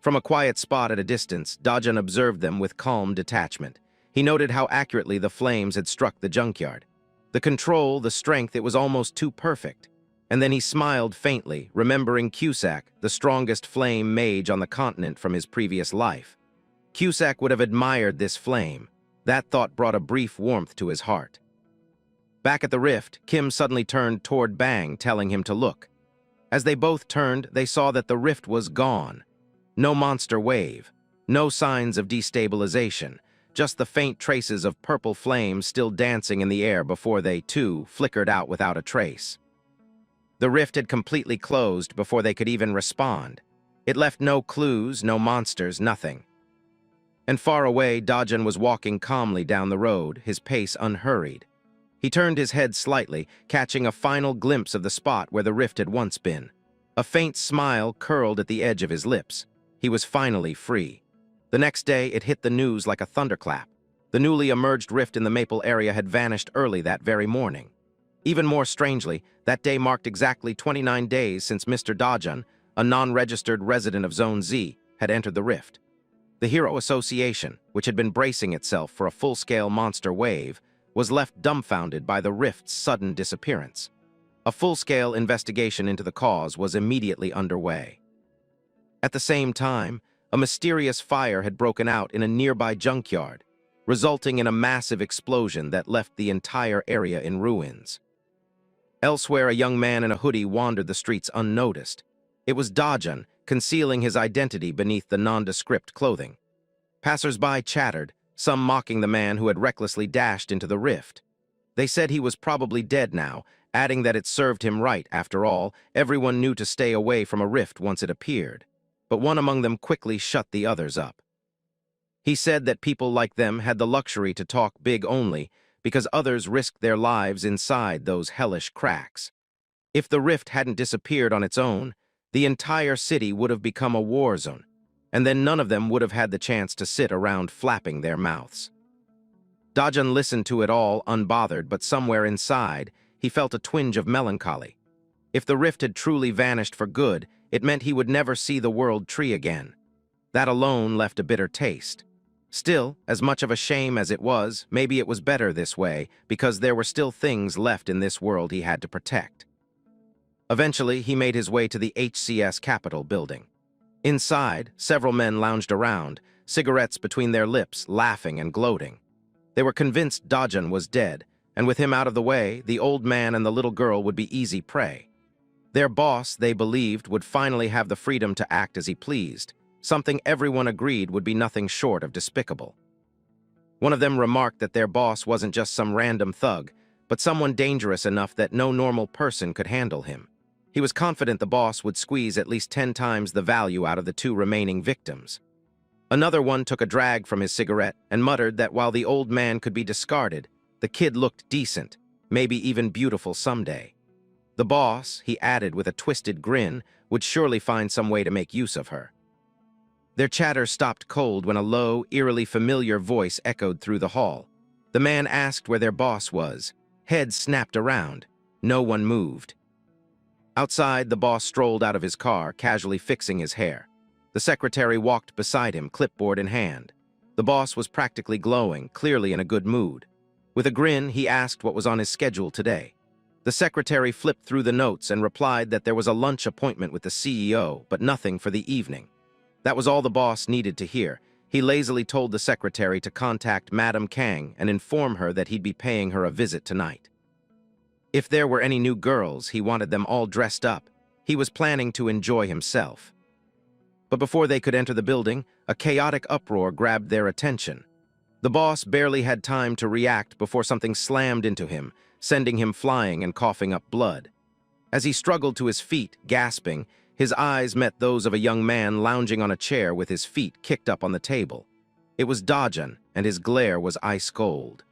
From a quiet spot at a distance, Dajan observed them with calm detachment. He noted how accurately the flames had struck the junkyard. The control, the strength, it was almost too perfect. And then he smiled faintly, remembering Cusack, the strongest flame mage on the continent from his previous life. Cusack would have admired this flame. That thought brought a brief warmth to his heart. Back at the rift, Kim suddenly turned toward Bang, telling him to look. As they both turned, they saw that the rift was gone. No monster wave, no signs of destabilization, just the faint traces of purple flames still dancing in the air before they, too, flickered out without a trace. The rift had completely closed before they could even respond. It left no clues, no monsters, nothing. And far away, Dajan was walking calmly down the road, his pace unhurried. He turned his head slightly, catching a final glimpse of the spot where the rift had once been. A faint smile curled at the edge of his lips. He was finally free. The next day, it hit the news like a thunderclap. The newly emerged rift in the Maple area had vanished early that very morning. Even more strangely, that day marked exactly 29 days since Mr. Dajan, a non-registered resident of Zone Z, had entered the rift. The Hero Association, which had been bracing itself for a full-scale monster wave, was left dumbfounded by the rift's sudden disappearance. A full-scale investigation into the cause was immediately underway. At the same time, a mysterious fire had broken out in a nearby junkyard, resulting in a massive explosion that left the entire area in ruins. Elsewhere, a young man in a hoodie wandered the streets unnoticed. It was Dajan, concealing his identity beneath the nondescript clothing. Passers-by chattered, some mocking the man who had recklessly dashed into the rift. They said he was probably dead now, adding that it served him right. After all, everyone knew to stay away from a rift once it appeared. But one among them quickly shut the others up. He said that people like them had the luxury to talk big only because others risked their lives inside those hellish cracks. If the rift hadn't disappeared on its own, the entire city would have become a war zone, and then none of them would have had the chance to sit around flapping their mouths. Dajan listened to it all unbothered, but somewhere inside, he felt a twinge of melancholy. If the rift had truly vanished for good, it meant he would never see the world tree again. That alone left a bitter taste. Still, as much of a shame as it was, maybe it was better this way, because there were still things left in this world he had to protect. Eventually, he made his way to the HCS Capitol building. Inside, several men lounged around, cigarettes between their lips, laughing and gloating. They were convinced Dajan was dead, and with him out of the way, the old man and the little girl would be easy prey. Their boss, they believed, would finally have the freedom to act as he pleased, something everyone agreed would be nothing short of despicable. One of them remarked that their boss wasn't just some random thug, but someone dangerous enough that no normal person could handle him. He was confident the boss would squeeze at least 10 times the value out of the 2 remaining victims. Another one took a drag from his cigarette and muttered that while the old man could be discarded, the kid looked decent, maybe even beautiful someday. The boss, he added with a twisted grin, would surely find some way to make use of her. Their chatter stopped cold when a low, eerily familiar voice echoed through the hall. The man asked where their boss was. Heads snapped around. No one moved. Outside, the boss strolled out of his car, casually fixing his hair. The secretary walked beside him, clipboard in hand. The boss was practically glowing, clearly in a good mood. With a grin, he asked what was on his schedule today. The secretary flipped through the notes and replied that there was a lunch appointment with the CEO, but nothing for the evening. That was all the boss needed to hear. He lazily told the secretary to contact Madame Kang and inform her that he'd be paying her a visit tonight. If there were any new girls, he wanted them all dressed up. He was planning to enjoy himself. But before they could enter the building, a chaotic uproar grabbed their attention. The boss barely had time to react before something slammed into him, sending him flying and coughing up blood. As he struggled to his feet, gasping, His eyes met those of a young man lounging on a chair with his feet kicked up on the table. It was Dajun, and his glare was ice cold.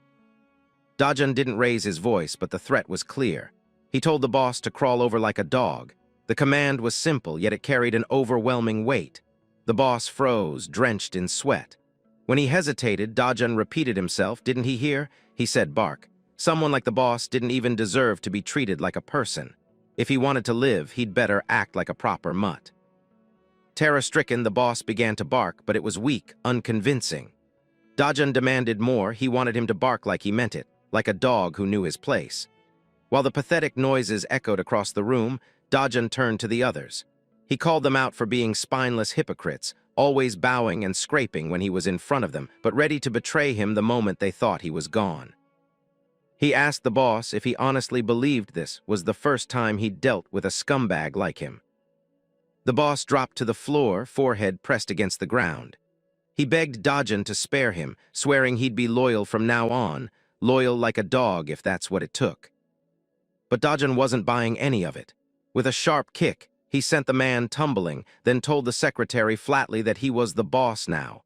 Dajun didn't raise his voice, but the threat was clear. He told the boss to crawl over like a dog. The command was simple, yet it carried an overwhelming weight. The boss froze, drenched in sweat. When he hesitated, Dajun repeated himself. Didn't he hear? He said, bark. Someone like the boss didn't even deserve to be treated like a person. If he wanted to live, he'd better act like a proper mutt. Terror-stricken, the boss began to bark, but it was weak, unconvincing. Dajun demanded more. He wanted him to bark like he meant it, like a dog who knew his place. While the pathetic noises echoed across the room, Dajun turned to the others. He called them out for being spineless hypocrites, always bowing and scraping when he was in front of them, but ready to betray him the moment they thought he was gone. He asked the boss if he honestly believed this was the first time he'd dealt with a scumbag like him. The boss dropped to the floor, forehead pressed against the ground. He begged Dajun to spare him, swearing he'd be loyal from now on, loyal like a dog if that's what it took. But Dajun wasn't buying any of it. With a sharp kick, he sent the man tumbling, then told the secretary flatly that he was the boss now.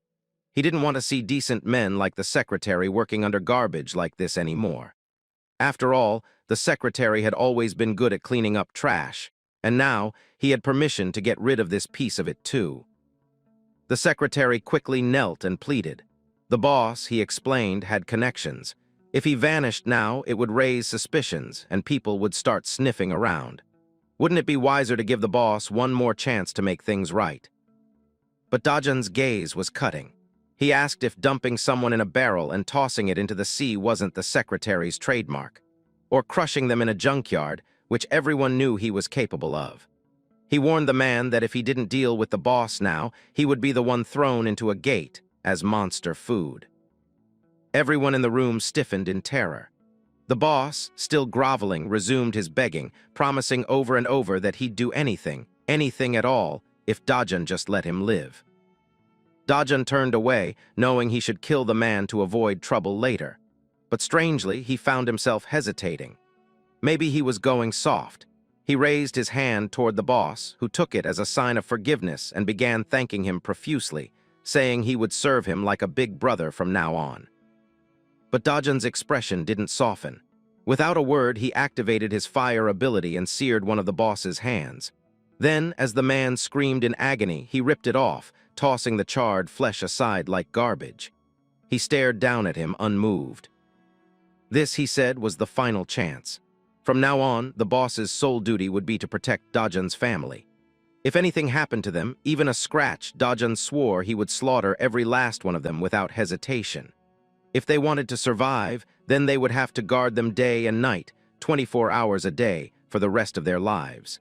He didn't want to see decent men like the secretary working under garbage like this anymore. After all, the secretary had always been good at cleaning up trash, and now he had permission to get rid of this piece of it too. The secretary quickly knelt and pleaded. The boss, he explained, had connections. If he vanished now, it would raise suspicions, and people would start sniffing around. Wouldn't it be wiser to give the boss one more chance to make things right? But Dajun's gaze was cutting. He asked if dumping someone in a barrel and tossing it into the sea wasn't the secretary's trademark, or crushing them in a junkyard, which everyone knew he was capable of. He warned the man that if he didn't deal with the boss now, he would be the one thrown into a gate as monster food. Everyone in the room stiffened in terror. The boss, still groveling, resumed his begging, promising over and over that he'd do anything, anything at all, if Dajun just let him live. Dajun turned away, knowing he should kill the man to avoid trouble later. But strangely, he found himself hesitating. Maybe he was going soft. He raised his hand toward the boss, who took it as a sign of forgiveness and began thanking him profusely, saying he would serve him like a big brother from now on. But Dajun's expression didn't soften. Without a word, he activated his fire ability and seared one of the boss's hands. Then, as the man screamed in agony, he ripped it off, tossing the charred flesh aside like garbage. He stared down at him, unmoved. This, he said, was the final chance. From now on, the boss's sole duty would be to protect Dajun's family. If anything happened to them, even a scratch, Dajun swore he would slaughter every last one of them without hesitation. If they wanted to survive, then they would have to guard them day and night, 24 hours a day, for the rest of their lives.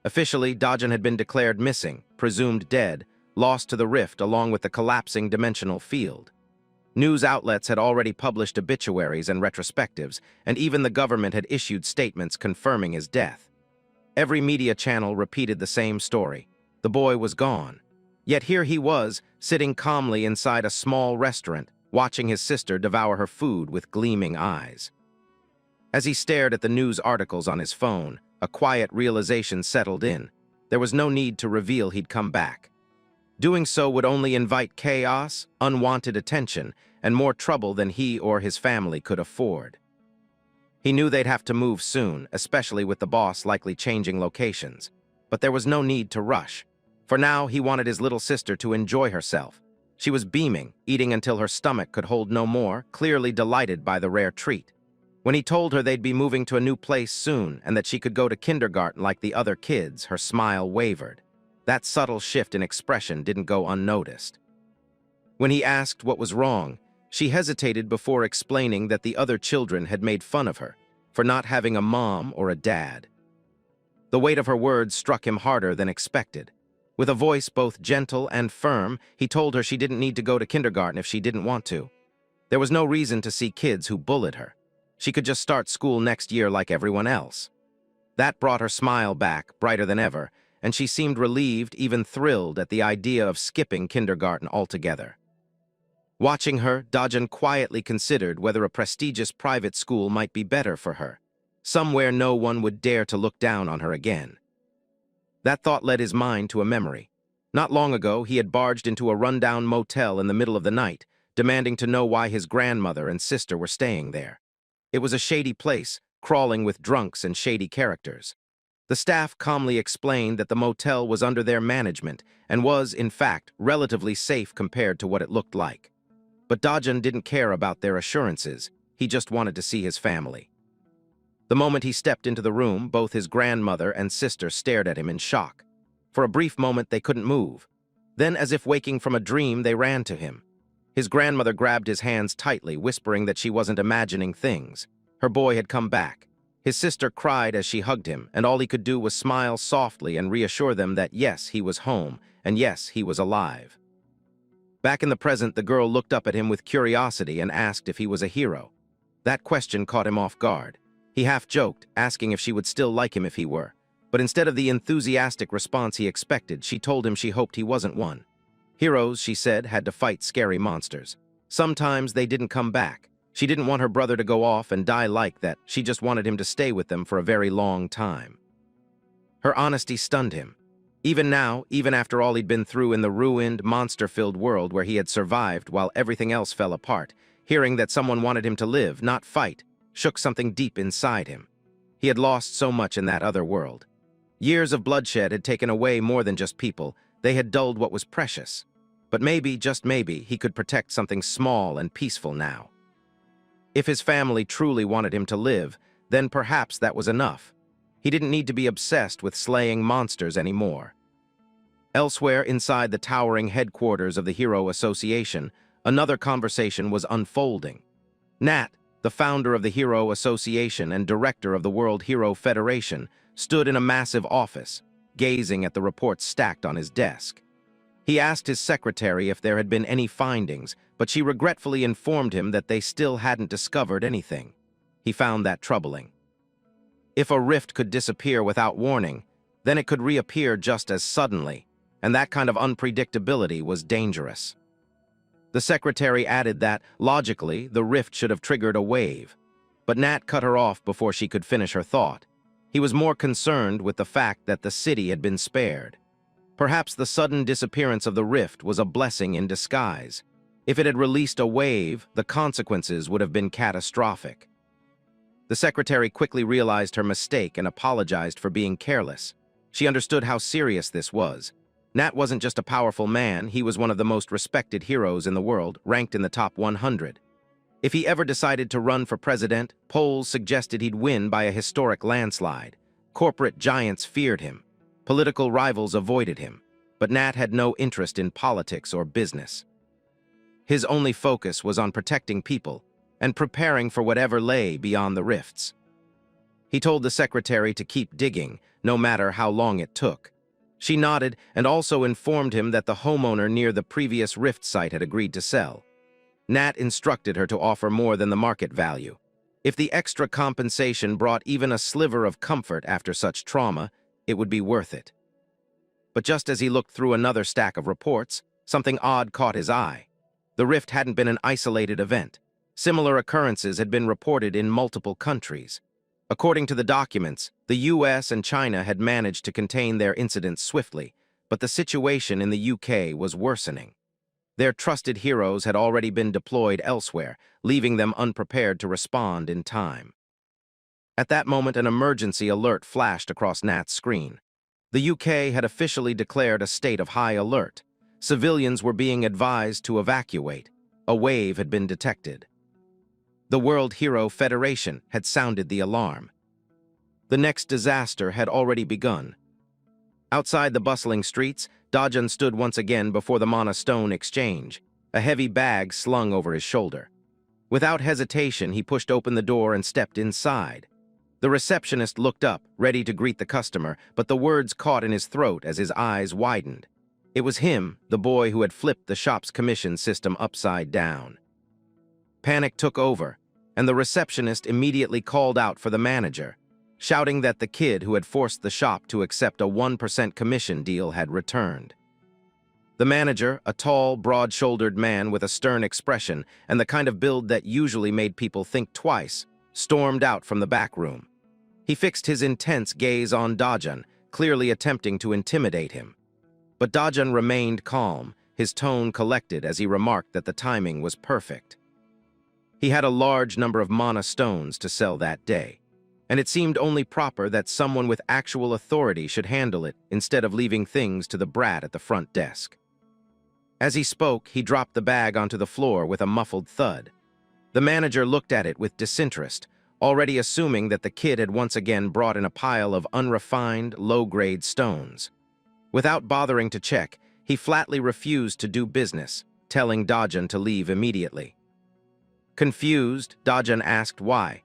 Officially, Dajun had been declared missing, presumed dead, lost to the rift along with the collapsing dimensional field. News outlets had already published obituaries and retrospectives, and even the government had issued statements confirming his death. Every media channel repeated the same story. The boy was gone. Yet here he was, sitting calmly inside a small restaurant, watching his sister devour her food with gleaming eyes. As he stared at the news articles on his phone, a quiet realization settled in. There was no need to reveal he'd come back. Doing so would only invite chaos, unwanted attention, and more trouble than he or his family could afford. He knew they'd have to move soon, especially with the boss likely changing locations. But there was no need to rush. For now, he wanted his little sister to enjoy herself. She was beaming, eating until her stomach could hold no more, clearly delighted by the rare treat. When he told her they'd be moving to a new place soon and that she could go to kindergarten like the other kids, her smile wavered. That subtle shift in expression didn't go unnoticed. When he asked what was wrong, she hesitated before explaining that the other children had made fun of her for not having a mom or a dad. The weight of her words struck him harder than expected. With a voice both gentle and firm, he told her she didn't need to go to kindergarten if she didn't want to. There was no reason to see kids who bullied her. She could just start school next year like everyone else. That brought her smile back, brighter than ever, and she seemed relieved, even thrilled at the idea of skipping kindergarten altogether. Watching her, Dajun quietly considered whether a prestigious private school might be better for her, somewhere no one would dare to look down on her again. That thought led his mind to a memory. Not long ago, he had barged into a rundown motel in the middle of the night, demanding to know why his grandmother and sister were staying there. It was a shady place, crawling with drunks and shady characters. The staff calmly explained that the motel was under their management and was, in fact, relatively safe compared to what it looked like. But Dajun didn't care about their assurances. He just wanted to see his family. The moment he stepped into the room, both his grandmother and sister stared at him in shock. For a brief moment, they couldn't move. Then, as if waking from a dream, they ran to him. His grandmother grabbed his hands tightly, whispering that she wasn't imagining things. Her boy had come back. His sister cried as she hugged him, and all he could do was smile softly and reassure them that yes, he was home, and yes, he was alive. Back in the present, the girl looked up at him with curiosity and asked if he was a hero. That question caught him off guard. He half joked, asking if she would still like him if he were. But instead of the enthusiastic response he expected, she told him she hoped he wasn't one. Heroes, she said, had to fight scary monsters. Sometimes they didn't come back. She didn't want her brother to go off and die like that. She just wanted him to stay with them for a very long time. Her honesty stunned him. Even now, even after all he'd been through in the ruined, monster-filled world where he had survived while everything else fell apart, hearing that someone wanted him to live, not fight, shook something deep inside him. He had lost so much in that other world. Years of bloodshed had taken away more than just people. They had dulled what was precious. But maybe, just maybe, he could protect something small and peaceful now. If his family truly wanted him to live, then perhaps that was enough. He didn't need to be obsessed with slaying monsters anymore. Elsewhere, inside the towering headquarters of the Hero Association, another conversation was unfolding. Nat, the founder of the Hero Association and director of the World Hero Federation, stood in a massive office, gazing at the reports stacked on his desk. He asked his secretary if there had been any findings, but she regretfully informed him that they still hadn't discovered anything. He found that troubling. If a rift could disappear without warning, then it could reappear just as suddenly, and that kind of unpredictability was dangerous. The secretary added that, logically, the rift should have triggered a wave, but Nat cut her off before she could finish her thought. He was more concerned with the fact that the city had been spared. Perhaps the sudden disappearance of the rift was a blessing in disguise. If it had released a wave, the consequences would have been catastrophic. The secretary quickly realized her mistake and apologized for being careless. She understood how serious this was. Nat wasn't just a powerful man, he was one of the most respected heroes in the world, ranked in the top 100. If he ever decided to run for president, polls suggested he'd win by a historic landslide. Corporate giants feared him. Political rivals avoided him. But Nat had no interest in politics or business. His only focus was on protecting people and preparing for whatever lay beyond the rifts. He told the secretary to keep digging, no matter how long it took. She nodded and also informed him that the homeowner near the previous rift site had agreed to sell. Nat instructed her to offer more than the market value. If the extra compensation brought even a sliver of comfort after such trauma, it would be worth it. But just as he looked through another stack of reports, something odd caught his eye. The rift hadn't been an isolated event. Similar occurrences had been reported in multiple countries. According to the documents, the US and China had managed to contain their incidents swiftly, but the situation in the UK was worsening. Their trusted heroes had already been deployed elsewhere, leaving them unprepared to respond in time. At that moment, an emergency alert flashed across Nat's screen. The UK had officially declared a state of high alert. Civilians were being advised to evacuate. A wave had been detected. The World Hero Federation had sounded the alarm. The next disaster had already begun. Outside the bustling streets, Dajun stood once again before the Mana Stone Exchange, a heavy bag slung over his shoulder. Without hesitation, he pushed open the door and stepped inside. The receptionist looked up, ready to greet the customer, but the words caught in his throat as his eyes widened. It was him, the boy who had flipped the shop's commission system upside down. Panic took over, and the receptionist immediately called out for the manager, shouting that the kid who had forced the shop to accept a 1% commission deal had returned. The manager, a tall, broad-shouldered man with a stern expression and the kind of build that usually made people think twice, stormed out from the back room. He fixed his intense gaze on Dajun, clearly attempting to intimidate him. But Dajun remained calm, his tone collected as he remarked that the timing was perfect. He had a large number of mana stones to sell that day, and it seemed only proper that someone with actual authority should handle it instead of leaving things to the brat at the front desk. As he spoke, he dropped the bag onto the floor with a muffled thud. The manager looked at it with disinterest, already assuming that the kid had once again brought in a pile of unrefined, low-grade stones. Without bothering to check, he flatly refused to do business, telling Dajun to leave immediately. Confused, Dajun asked why,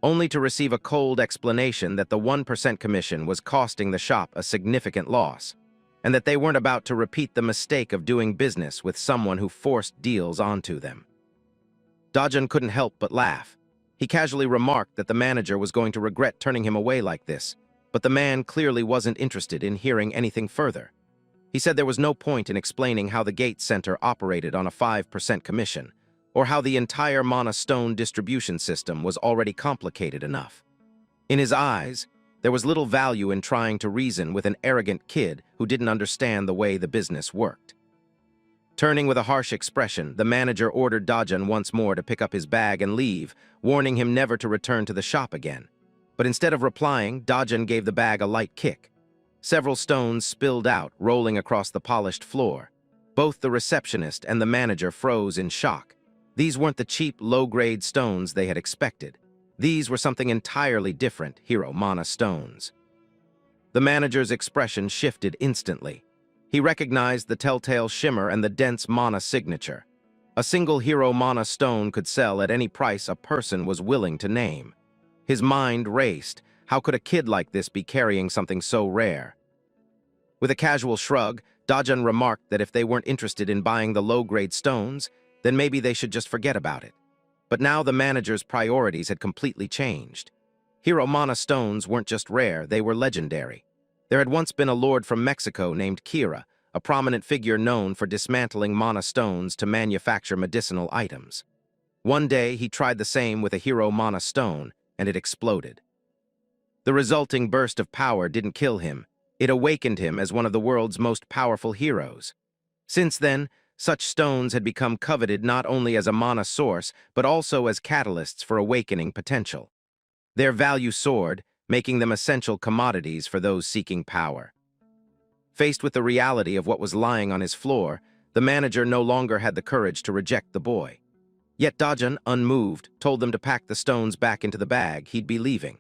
only to receive a cold explanation that the 1% commission was costing the shop a significant loss, and that they weren't about to repeat the mistake of doing business with someone who forced deals onto them. Dajun couldn't help but laugh. He casually remarked that the manager was going to regret turning him away like this, but the man clearly wasn't interested in hearing anything further. He said there was no point in explaining how the Gate Center operated on a 5% commission, or how the entire Mana Stone distribution system was already complicated enough. In his eyes, there was little value in trying to reason with an arrogant kid who didn't understand the way the business worked. Turning with a harsh expression, the manager ordered Dajun once more to pick up his bag and leave, warning him never to return to the shop again. But instead of replying, Dajun gave the bag a light kick. Several stones spilled out, rolling across the polished floor. Both the receptionist and the manager froze in shock. These weren't the cheap, low-grade stones they had expected. These were something entirely different, Hero Mana stones. The manager's expression shifted instantly. He recognized the telltale shimmer and the dense mana signature. A single Hero Mana stone could sell at any price a person was willing to name. His mind raced. How could a kid like this be carrying something so rare? With a casual shrug, Dajun remarked that if they weren't interested in buying the low-grade stones, then maybe they should just forget about it. But now the manager's priorities had completely changed. Hero Mana stones weren't just rare, they were legendary. There had once been a lord from Mexico named Kira, a prominent figure known for dismantling mana stones to manufacture medicinal items. One day, he tried the same with a Hero Mana stone, and it exploded. The resulting burst of power didn't kill him. It awakened him as one of the world's most powerful heroes. Since then, such stones had become coveted not only as a mana source, but also as catalysts for awakening potential. Their value soared, making them essential commodities for those seeking power. Faced with the reality of what was lying on his floor, the manager no longer had the courage to reject the boy. Yet Dajun, unmoved, told them to pack the stones back into the bag. He'd be leaving.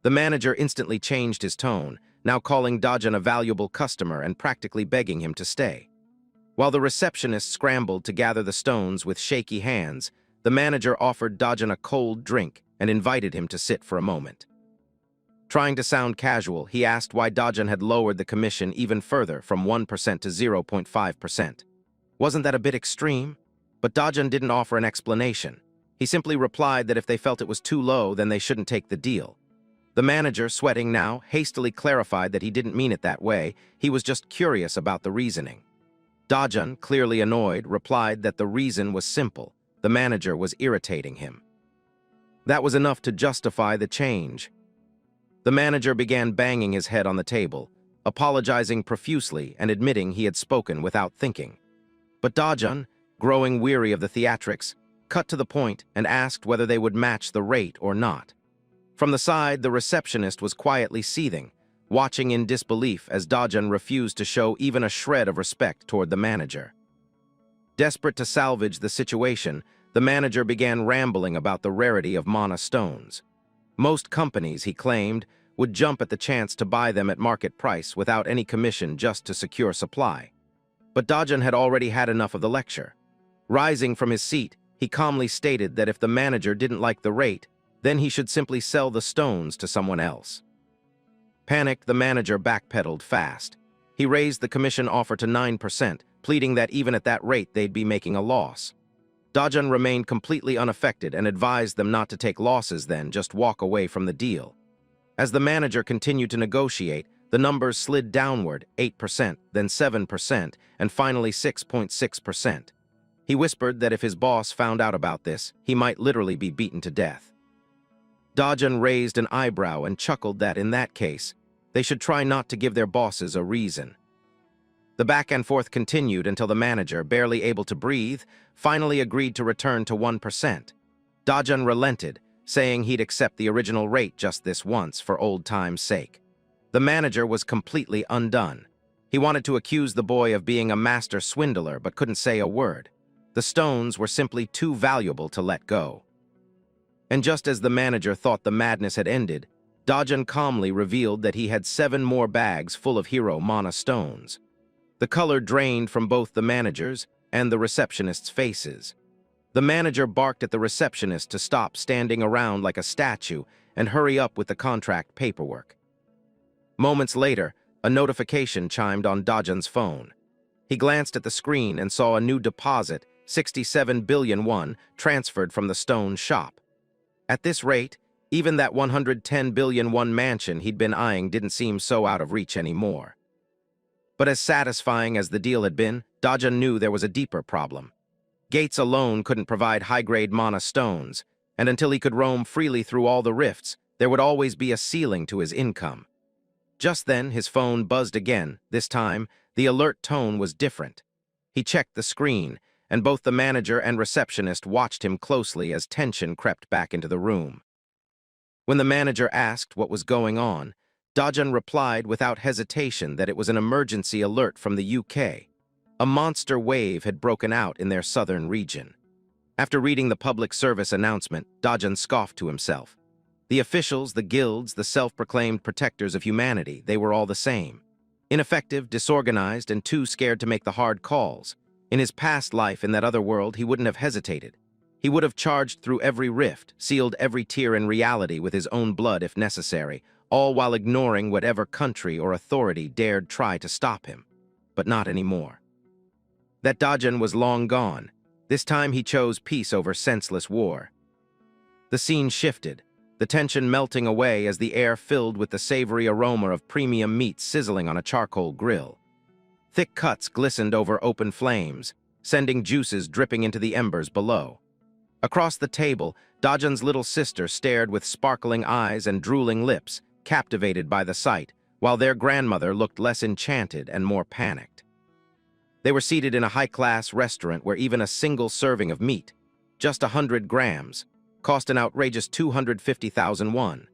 The manager instantly changed his tone, now calling Dajun a valuable customer and practically begging him to stay. While the receptionist scrambled to gather the stones with shaky hands, the manager offered Dajun a cold drink and invited him to sit for a moment. Trying to sound casual, he asked why Dajun had lowered the commission even further from 1% to 0.5%. Wasn't that a bit extreme? But Dajun didn't offer an explanation. He simply replied that if they felt it was too low, then they shouldn't take the deal. The manager, sweating now, hastily clarified that he didn't mean it that way. He was just curious about the reasoning. Dajun, clearly annoyed, replied that the reason was simple. The manager was irritating him. That was enough to justify the change. The manager began banging his head on the table, apologizing profusely and admitting he had spoken without thinking. But Dajun, growing weary of the theatrics, cut to the point and asked whether they would match the rate or not. From the side, the receptionist was quietly seething, watching in disbelief as Dajun refused to show even a shred of respect toward the manager. Desperate to salvage the situation, the manager began rambling about the rarity of mana stones. Most companies, he claimed, would jump at the chance to buy them at market price without any commission just to secure supply. But Dajun had already had enough of the lecture. Rising from his seat, he calmly stated that if the manager didn't like the rate, then he should simply sell the stones to someone else. Panicked, the manager backpedaled fast. He raised the commission offer to 9%, pleading that even at that rate they'd be making a loss. Dajun remained completely unaffected and advised them not to take losses then, just walk away from the deal. As the manager continued to negotiate, the numbers slid downward, 8%, then 7%, and finally 6.6%. He whispered that if his boss found out about this, he might literally be beaten to death. Dajun raised an eyebrow and chuckled that in that case, They should try not to give their bosses a reason. The back and forth continued until the manager, barely able to breathe, finally agreed to return to 1%. Dajun relented, saying he'd accept the original rate just this once for old time's sake. The manager was completely undone. He wanted to accuse the boy of being a master swindler but couldn't say a word. The stones were simply too valuable to let go. And just as the manager thought the madness had ended, Dajun calmly revealed that he had 7 more bags full of hero mana stones. The color drained from both the manager's and the receptionist's faces. The manager barked at the receptionist to stop standing around like a statue and hurry up with the contract paperwork. Moments later, a notification chimed on Dajun's phone. He glanced at the screen and saw a new deposit, 67 billion won, transferred from the stone shop. At this rate, even that 110 billion won mansion he'd been eyeing didn't seem so out of reach anymore. But as satisfying as the deal had been, Dajun knew there was a deeper problem. Gates alone couldn't provide high-grade mana stones, and until he could roam freely through all the rifts, there would always be a ceiling to his income. Just then, his phone buzzed again. This time, the alert tone was different. He checked the screen, and both the manager and receptionist watched him closely as tension crept back into the room. When the manager asked what was going on, Dajun replied without hesitation that it was an emergency alert from the UK. A monster wave had broken out in their southern region. After reading the public service announcement, Dajun scoffed to himself. The officials, the guilds, the self-proclaimed protectors of humanity, they were all the same. Ineffective, disorganized, and too scared to make the hard calls. In his past life in that other world, he wouldn't have hesitated. He would have charged through every rift, sealed every tear in reality with his own blood if necessary, all while ignoring whatever country or authority dared try to stop him. But not anymore. That Dajun was long gone. This time he chose peace over senseless war. The scene shifted, the tension melting away as the air filled with the savory aroma of premium meat sizzling on a charcoal grill. Thick cuts glistened over open flames, sending juices dripping into the embers below. Across the table, Dajun's little sister stared with sparkling eyes and drooling lips, captivated by the sight, while their grandmother looked less enchanted and more panicked. They were seated in a high-class restaurant where even a single serving of meat, just 100 grams, cost an outrageous 250,000 won.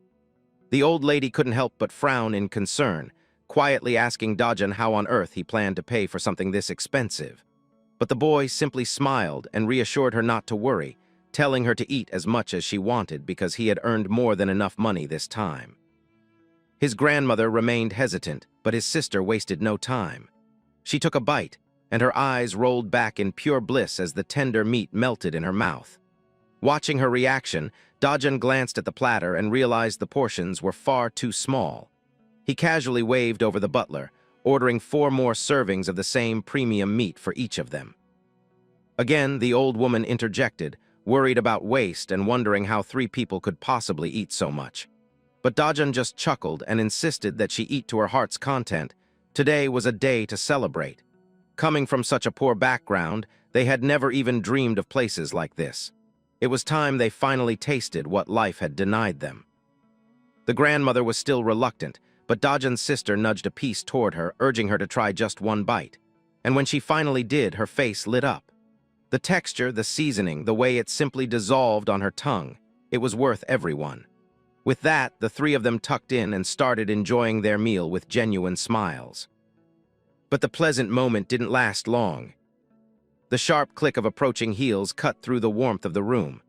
The old lady couldn't help but frown in concern, quietly asking Dajun how on earth he planned to pay for something this expensive. But the boy simply smiled and reassured her not to worry, telling her to eat as much as she wanted because he had earned more than enough money this time. His grandmother remained hesitant, but his sister wasted no time. She took a bite, and her eyes rolled back in pure bliss as the tender meat melted in her mouth. Watching her reaction, Dajun glanced at the platter and realized the portions were far too small. He casually waved over the butler, ordering 4 more servings of the same premium meat for each of them. Again, the old woman interjected, worried about waste and wondering how 3 people could possibly eat so much. But Dajun just chuckled and insisted that she eat to her heart's content. Today was a day to celebrate. Coming from such a poor background, they had never even dreamed of places like this. It was time they finally tasted what life had denied them. The grandmother was still reluctant, but Dajun's sister nudged a piece toward her, urging her to try just 1 bite. And when she finally did, her face lit up. The texture, the seasoning, the way it simply dissolved on her tongue, it was worth every one. With that, the 3 of them tucked in and started enjoying their meal with genuine smiles. But the pleasant moment didn't last long. The sharp click of approaching heels cut through the warmth of the room.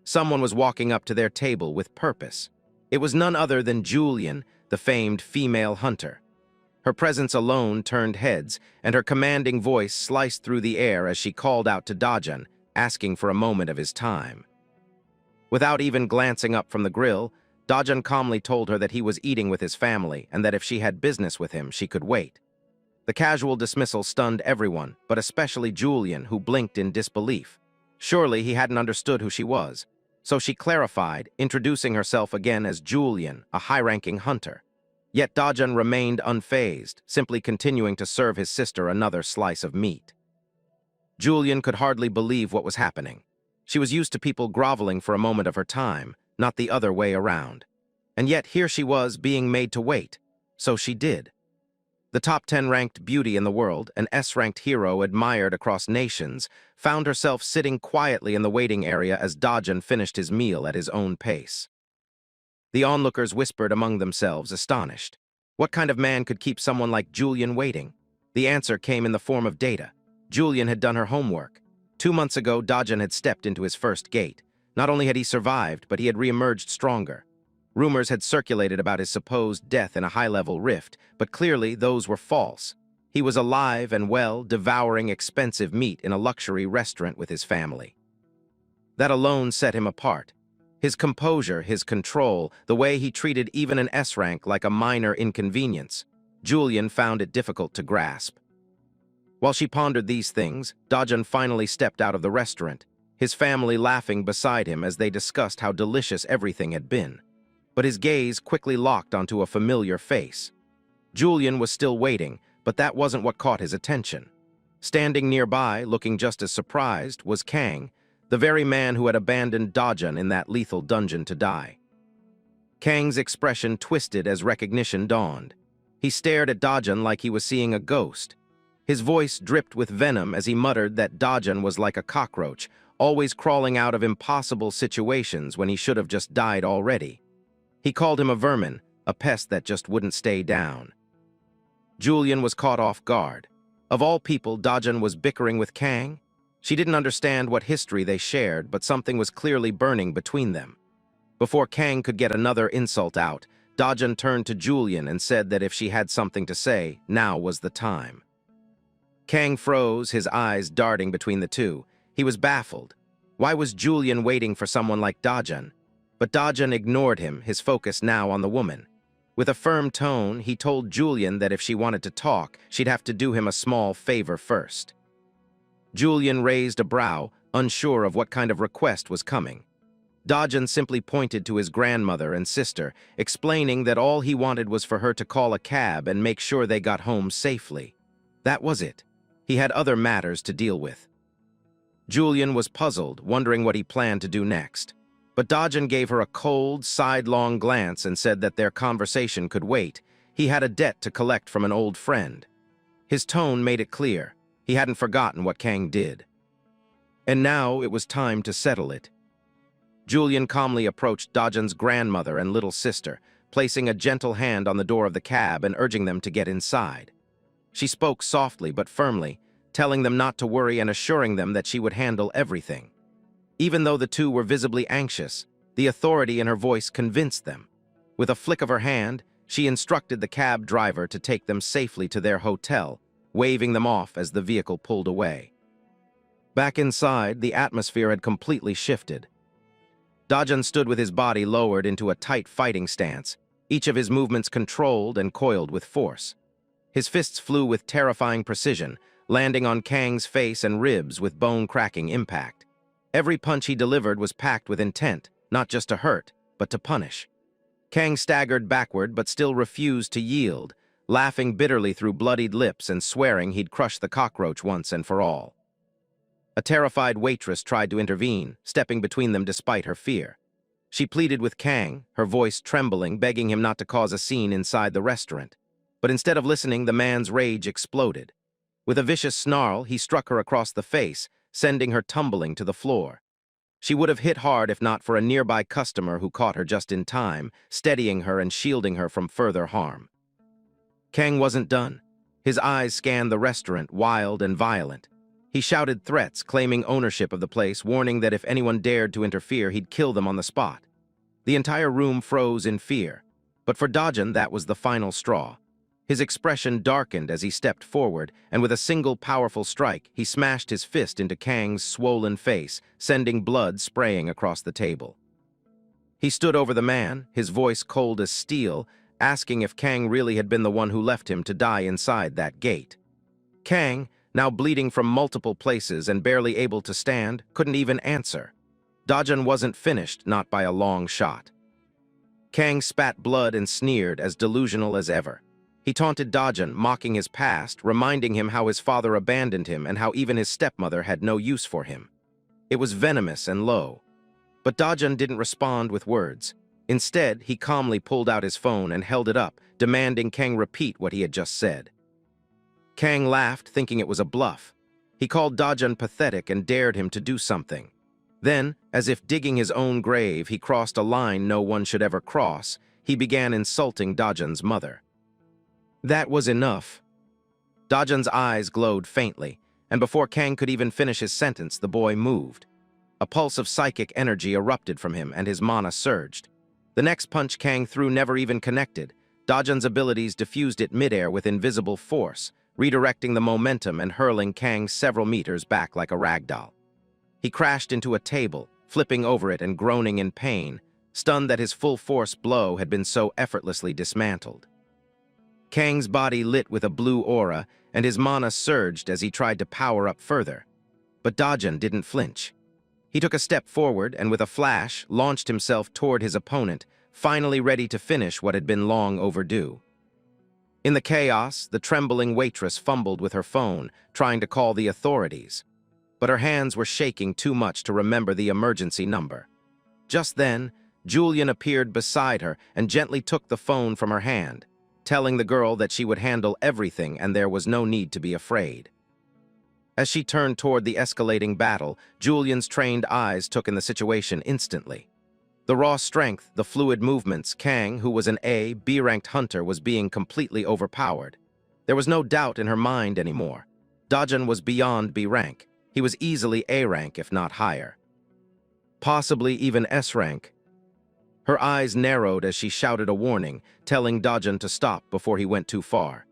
Someone was walking up to their table with purpose. It was none other than Julian, the famed female hunter. Her presence alone turned heads, and her commanding voice sliced through the air as she called out to Dajun, asking for a moment of his time. Without even glancing up from the grill, Dajun calmly told her that he was eating with his family and that if she had business with him, she could wait. The casual dismissal stunned everyone, but especially Julian, who blinked in disbelief. Surely he hadn't understood who she was. So she clarified, introducing herself again as Julian, a high-ranking hunter. Yet Dajun remained unfazed, simply continuing to serve his sister another slice of meat. Julian could hardly believe what was happening. She was used to people groveling for a moment of her time, not the other way around. And yet here she was being made to wait. So she did. The top 10 ranked beauty in the world, an S-ranked hero admired across nations, found herself sitting quietly in the waiting area as Dajun finished his meal at his own pace. The onlookers whispered among themselves, astonished. What kind of man could keep someone like Julian waiting? The answer came in the form of data. Julian had done her homework. 2 months ago, Dajun had stepped into his first gate. Not only had he survived, but he had re-emerged stronger. Rumors had circulated about his supposed death in a high-level rift, but clearly those were false. He was alive and well, devouring expensive meat in a luxury restaurant with his family. That alone set him apart. His composure, his control, the way he treated even an S-rank like a minor inconvenience. Julian found it difficult to grasp. While she pondered these things, Dajun finally stepped out of the restaurant, his family laughing beside him as they discussed how delicious everything had been. But his gaze quickly locked onto a familiar face. Julian was still waiting, but that wasn't what caught his attention. Standing nearby, looking just as surprised, was Kang, the very man who had abandoned Dajun in that lethal dungeon to die. Kang's expression twisted as recognition dawned. He stared at Dajun like he was seeing a ghost. His voice dripped with venom as he muttered that Dajun was like a cockroach, always crawling out of impossible situations when he should have just died already. He called him a vermin, a pest that just wouldn't stay down. Julian was caught off guard. Of all people, Dajun was bickering with Kang. She didn't understand what history they shared, but something was clearly burning between them. Before Kang could get another insult out, Dajun turned to Julian and said that if she had something to say, now was the time. Kang froze, his eyes darting between the two. He was baffled. Why was Julian waiting for someone like Dajun? But Dajun ignored him, his focus now on the woman. With a firm tone, he told Julian that if she wanted to talk, she'd have to do him a small favor first. Julian raised a brow, unsure of what kind of request was coming. Dajun simply pointed to his grandmother and sister, explaining that all he wanted was for her to call a cab and make sure they got home safely. That was it. He had other matters to deal with. Julian was puzzled, wondering what he planned to do next. But Dajun gave her a cold, sidelong glance and said that their conversation could wait. He had a debt to collect from an old friend. His tone made it clear. He hadn't forgotten what Kang did. And now it was time to settle it. Julian calmly approached Dajun's grandmother and little sister, placing a gentle hand on the door of the cab and urging them to get inside. She spoke softly but firmly, telling them not to worry and assuring them that she would handle everything. Even though the two were visibly anxious, the authority in her voice convinced them. With a flick of her hand, she instructed the cab driver to take them safely to their hotel, waving them off as the vehicle pulled away. Back inside, the atmosphere had completely shifted. Dajun stood with his body lowered into a tight fighting stance, each of his movements controlled and coiled with force. His fists flew with terrifying precision, landing on Kang's face and ribs with bone-cracking impact. Every punch he delivered was packed with intent, not just to hurt, but to punish. Kang staggered backward but still refused to yield, laughing bitterly through bloodied lips and swearing he'd crush the cockroach once and for all. A terrified waitress tried to intervene, stepping between them despite her fear. She pleaded with Kang, her voice trembling, begging him not to cause a scene inside the restaurant. But instead of listening, the man's rage exploded. With a vicious snarl, he struck her across the face, sending her tumbling to the floor. She would have hit hard if not for a nearby customer who caught her just in time, steadying her and shielding her from further harm. Kang wasn't done. His eyes scanned the restaurant, wild and violent. He shouted threats, claiming ownership of the place, warning that if anyone dared to interfere, he'd kill them on the spot. The entire room froze in fear. But for Dajun, that was the final straw. His expression darkened as he stepped forward, and with a single powerful strike, he smashed his fist into Kang's swollen face, sending blood spraying across the table. He stood over the man, his voice cold as steel, asking if Kang really had been the one who left him to die inside that gate. Kang, now bleeding from multiple places and barely able to stand, couldn't even answer. Dajun wasn't finished, not by a long shot. Kang spat blood and sneered, as delusional as ever. He taunted Dajun, mocking his past, reminding him how his father abandoned him and how even his stepmother had no use for him. It was venomous and low. But Dajun didn't respond with words. Instead, he calmly pulled out his phone and held it up, demanding Kang repeat what he had just said. Kang laughed, thinking it was a bluff. He called Dajun pathetic and dared him to do something. Then, as if digging his own grave, he crossed a line no one should ever cross. He began insulting Dajun's mother. That was enough. Dajun's eyes glowed faintly, and before Kang could even finish his sentence, the boy moved. A pulse of psychic energy erupted from him, and his mana surged. The next punch Kang threw never even connected. Dajun's abilities diffused it midair with invisible force, redirecting the momentum and hurling Kang several meters back like a ragdoll. He crashed into a table, flipping over it and groaning in pain, stunned that his full-force blow had been so effortlessly dismantled. Kang's body lit with a blue aura, and his mana surged as he tried to power up further. But Dajun didn't flinch. He took a step forward and with a flash launched himself toward his opponent, finally ready to finish what had been long overdue. In the chaos, the trembling waitress fumbled with her phone, trying to call the authorities. But her hands were shaking too much to remember the emergency number. Just then, Julian appeared beside her and gently took the phone from her hand, telling the girl that she would handle everything and there was no need to be afraid. As she turned toward the escalating battle, Julian's trained eyes took in the situation instantly. The raw strength, the fluid movements, Kang, who was an A, B-ranked hunter, was being completely overpowered. There was no doubt in her mind anymore. Dajun was beyond B rank. He was easily A rank, if not higher. Possibly even S rank. Her eyes narrowed as she shouted a warning, telling Dajun to stop before he went too far.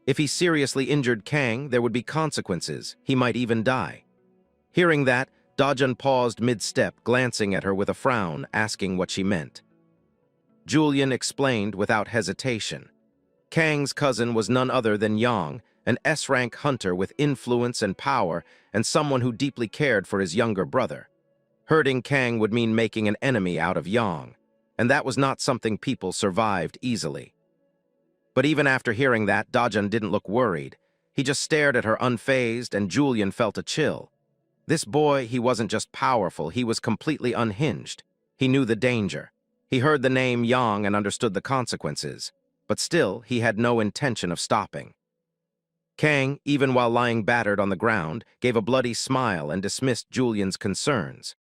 If he seriously injured Kang, there would be consequences. He might even die. Hearing that, Dajun paused mid-step, glancing at her with a frown, asking what she meant. Julian explained without hesitation. Kang's cousin was none other than Yang, an S-rank hunter with influence and power, and someone who deeply cared for his younger brother. Hurting Kang would mean making an enemy out of Yang, and that was not something people survived easily. But even after hearing that, Dajun didn't look worried. He just stared at her unfazed, and Julian felt a chill. This boy, he wasn't just powerful, he was completely unhinged. He knew the danger. He heard the name Yang and understood the consequences. But still, he had no intention of stopping. Kang, even while lying battered on the ground, gave a bloody smile and dismissed Julian's concerns.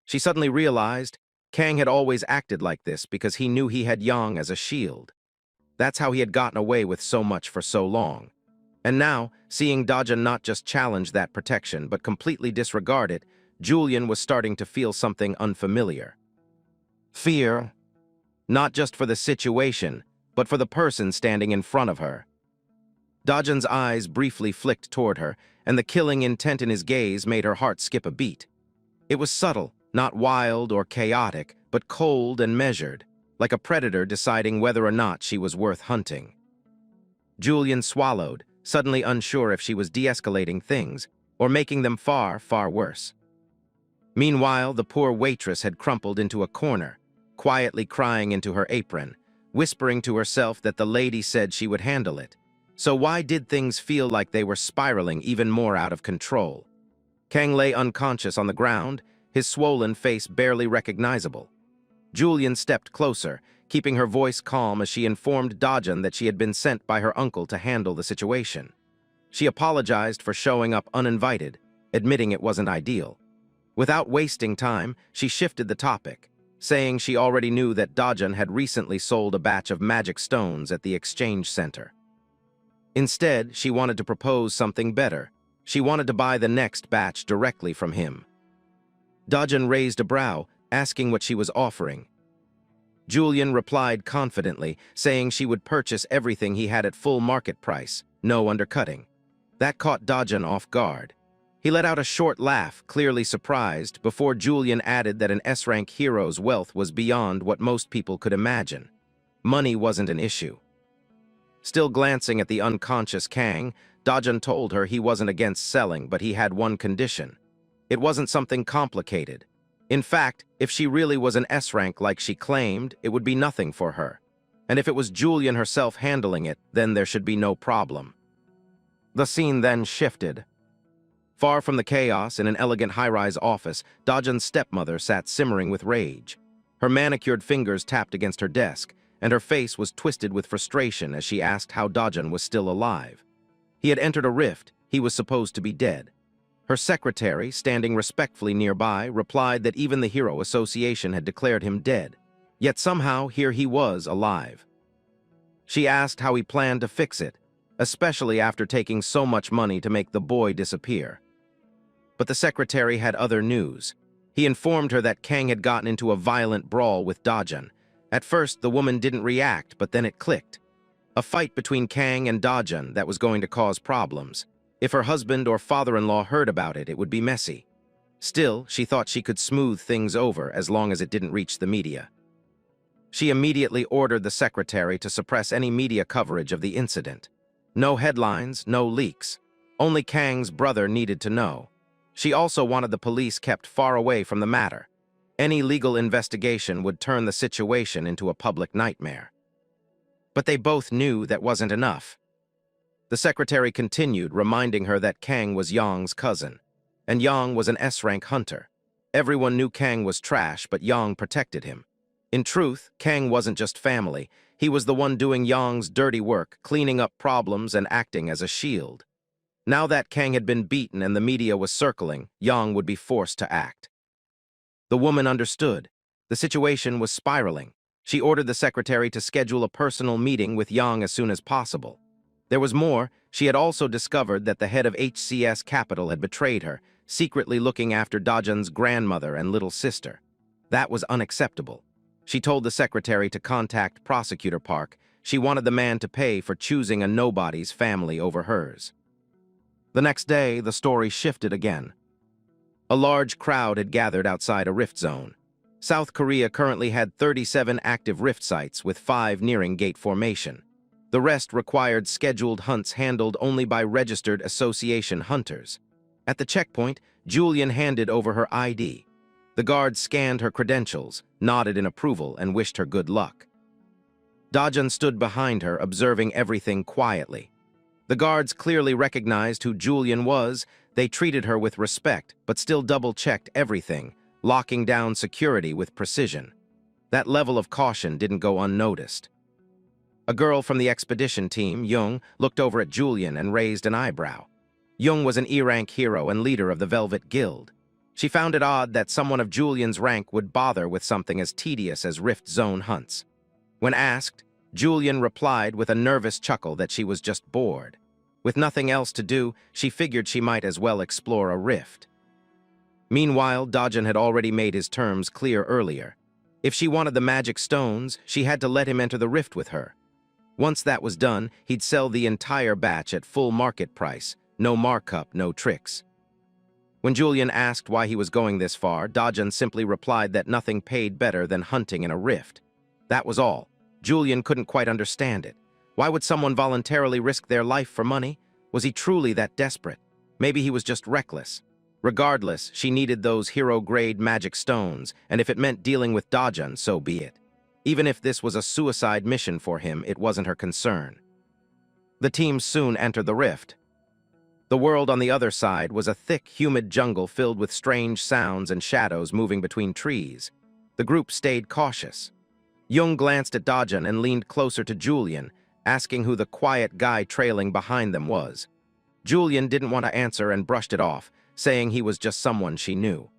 She suddenly realized Kang had always acted like this because he knew he had Yang as a shield. That's how he had gotten away with so much for so long. And now, seeing Dajun not just challenge that protection but completely disregard it, Julian was starting to feel something unfamiliar. Fear. Not just for the situation, but for the person standing in front of her. Dajun's eyes briefly flicked toward her, and the killing intent in his gaze made her heart skip a beat. It was subtle, not wild or chaotic, but cold and measured, like a predator deciding whether or not she was worth hunting. Julian swallowed, suddenly unsure if she was de-escalating things or making them far, far worse. Meanwhile, the poor waitress had crumpled into a corner, quietly crying into her apron, whispering to herself that the lady said she would handle it. So why did things feel like they were spiraling even more out of control? Kang lay unconscious on the ground, his swollen face barely recognizable. Julian stepped closer, keeping her voice calm as she informed Dajun that she had been sent by her uncle to handle the situation. She apologized for showing up uninvited, admitting it wasn't ideal. Without wasting time, she shifted the topic, saying she already knew that Dajun had recently sold a batch of magic stones at the exchange center. Instead, she wanted to propose something better. She wanted to buy the next batch directly from him. Dajun raised a brow, asking what she was offering. Julian replied confidently, saying she would purchase everything he had at full market price, no undercutting. That caught Dajun off guard. He let out a short laugh, clearly surprised, before Julian added that an S-rank hero's wealth was beyond what most people could imagine. Money wasn't an issue. Still glancing at the unconscious Kang, Dajun told her he wasn't against selling, but he had one condition. It wasn't something complicated. In fact, if she really was an S-rank like she claimed, it would be nothing for her. And if it was Julian herself handling it, then there should be no problem. The scene then shifted. Far from the chaos, in an elegant high-rise office, Dajun's stepmother sat simmering with rage. Her manicured fingers tapped against her desk, and her face was twisted with frustration as she asked how Dajun was still alive. He had entered a rift. He was supposed to be dead. Her secretary, standing respectfully nearby, replied that even the Hero Association had declared him dead. Yet somehow here he was alive. She asked how he planned to fix it, especially after taking so much money to make the boy disappear. But the secretary had other news. He informed her that Kang had gotten into a violent brawl with Dajun. At first, the woman didn't react, but then it clicked. A fight between Kang and Dajun that was going to cause problems. If her husband or father-in-law heard about it, it would be messy. Still, she thought she could smooth things over as long as it didn't reach the media. She immediately ordered the secretary to suppress any media coverage of the incident. No headlines, no leaks. Only Kang's brother needed to know. She also wanted the police kept far away from the matter. Any legal investigation would turn the situation into a public nightmare. But they both knew that wasn't enough. The secretary continued, reminding her that Kang was Yong's cousin, and Yong was an S-rank hunter. Everyone knew Kang was trash, but Yong protected him. In truth, Kang wasn't just family. He was the one doing Yong's dirty work, cleaning up problems and acting as a shield. Now that Kang had been beaten and the media was circling, Yong would be forced to act. The woman understood. The situation was spiraling. She ordered the secretary to schedule a personal meeting with Yong as soon as possible. There was more. She had also discovered that the head of HCS Capital had betrayed her, secretly looking after Dajun's grandmother and little sister. That was unacceptable. She told the secretary to contact Prosecutor Park. She wanted the man to pay for choosing a nobody's family over hers. The next day, the story shifted again. A large crowd had gathered outside a rift zone. South Korea currently had 37 active rift sites, with 5 nearing gate formation. The rest required scheduled hunts handled only by registered association hunters. At the checkpoint, Julian handed over her ID. The guard scanned her credentials, nodded in approval, and wished her good luck. Dajun stood behind her, observing everything quietly. The guards clearly recognized who Julian was. They treated her with respect, but still double-checked everything, locking down security with precision. That level of caution didn't go unnoticed. A girl from the expedition team, Jung, looked over at Julian and raised an eyebrow. Jung was an E-rank hero and leader of the Velvet Guild. She found it odd that someone of Julian's rank would bother with something as tedious as Rift Zone hunts. When asked, Julian replied with a nervous chuckle that she was just bored. With nothing else to do, she figured she might as well explore a rift. Meanwhile, Dajun had already made his terms clear earlier. If she wanted the magic stones, she had to let him enter the rift with her. Once that was done, he'd sell the entire batch at full market price, no markup, no tricks. When Julian asked why he was going this far, Dajun simply replied that nothing paid better than hunting in a rift. That was all. Julian couldn't quite understand it. Why would someone voluntarily risk their life for money? Was he truly that desperate? Maybe he was just reckless. Regardless, she needed those hero-grade magic stones, and if it meant dealing with Dajun, so be it. Even if this was a suicide mission for him, it wasn't her concern. The team soon entered the rift. The world on the other side was a thick, humid jungle filled with strange sounds and shadows moving between trees. The group stayed cautious. Jung glanced at Dajun and leaned closer to Julian, asking who the quiet guy trailing behind them was. Julian didn't want to answer and brushed it off, saying he was just someone she knew.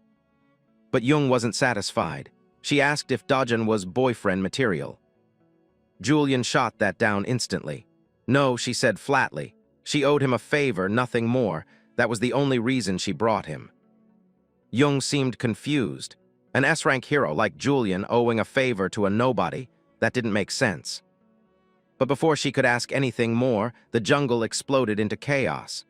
But Jung wasn't satisfied. She asked if Dajun was boyfriend material. Julian shot that down instantly. No, she said flatly. She owed him a favor, nothing more. That was the only reason she brought him. Jung seemed confused. An S-rank hero like Julian owing a favor to a nobody? That didn't make sense. But before she could ask anything more, the jungle exploded into chaos.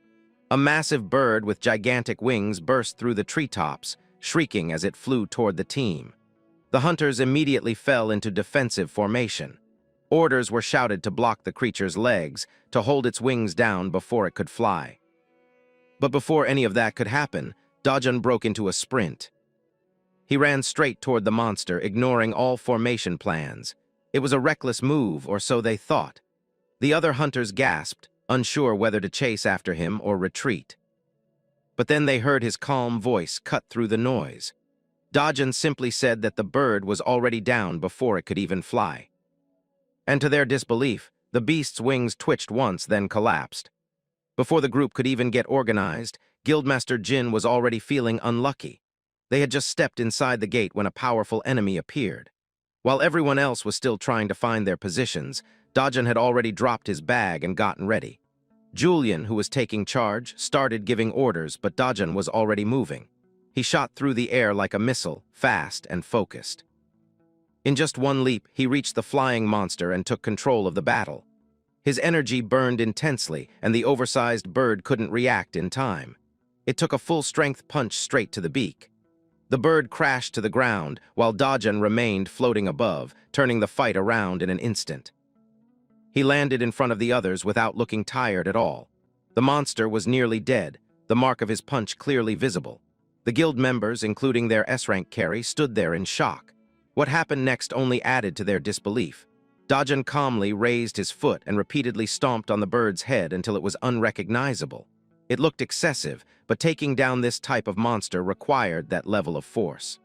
A massive bird with gigantic wings burst through the treetops, shrieking as it flew toward the team. The hunters immediately fell into defensive formation. Orders were shouted to block the creature's legs, to hold its wings down before it could fly. But before any of that could happen, Dajun broke into a sprint. He ran straight toward the monster, ignoring all formation plans. It was a reckless move, or so they thought. The other hunters gasped, unsure whether to chase after him or retreat. But then they heard his calm voice cut through the noise. Dajin simply said that the bird was already down before it could even fly. And to their disbelief, the beast's wings twitched once, then collapsed. Before the group could even get organized, Guildmaster Jin was already feeling unlucky. They had just stepped inside the gate when a powerful enemy appeared. While everyone else was still trying to find their positions, Dajin had already dropped his bag and gotten ready. Julian, who was taking charge, started giving orders, but Dajin was already moving. He shot through the air like a missile, fast and focused. In just one leap, he reached the flying monster and took control of the battle. His energy burned intensely, and the oversized bird couldn't react in time. It took a full-strength punch straight to the beak. The bird crashed to the ground, while Dajin remained floating above, turning the fight around in an instant. He landed in front of the others without looking tired at all. The monster was nearly dead, the mark of his punch clearly visible. The guild members, including their S-rank carry, stood there in shock. What happened next only added to their disbelief. Dajin calmly raised his foot and repeatedly stomped on the bird's head until it was unrecognizable. It looked excessive, but taking down this type of monster required that level of force.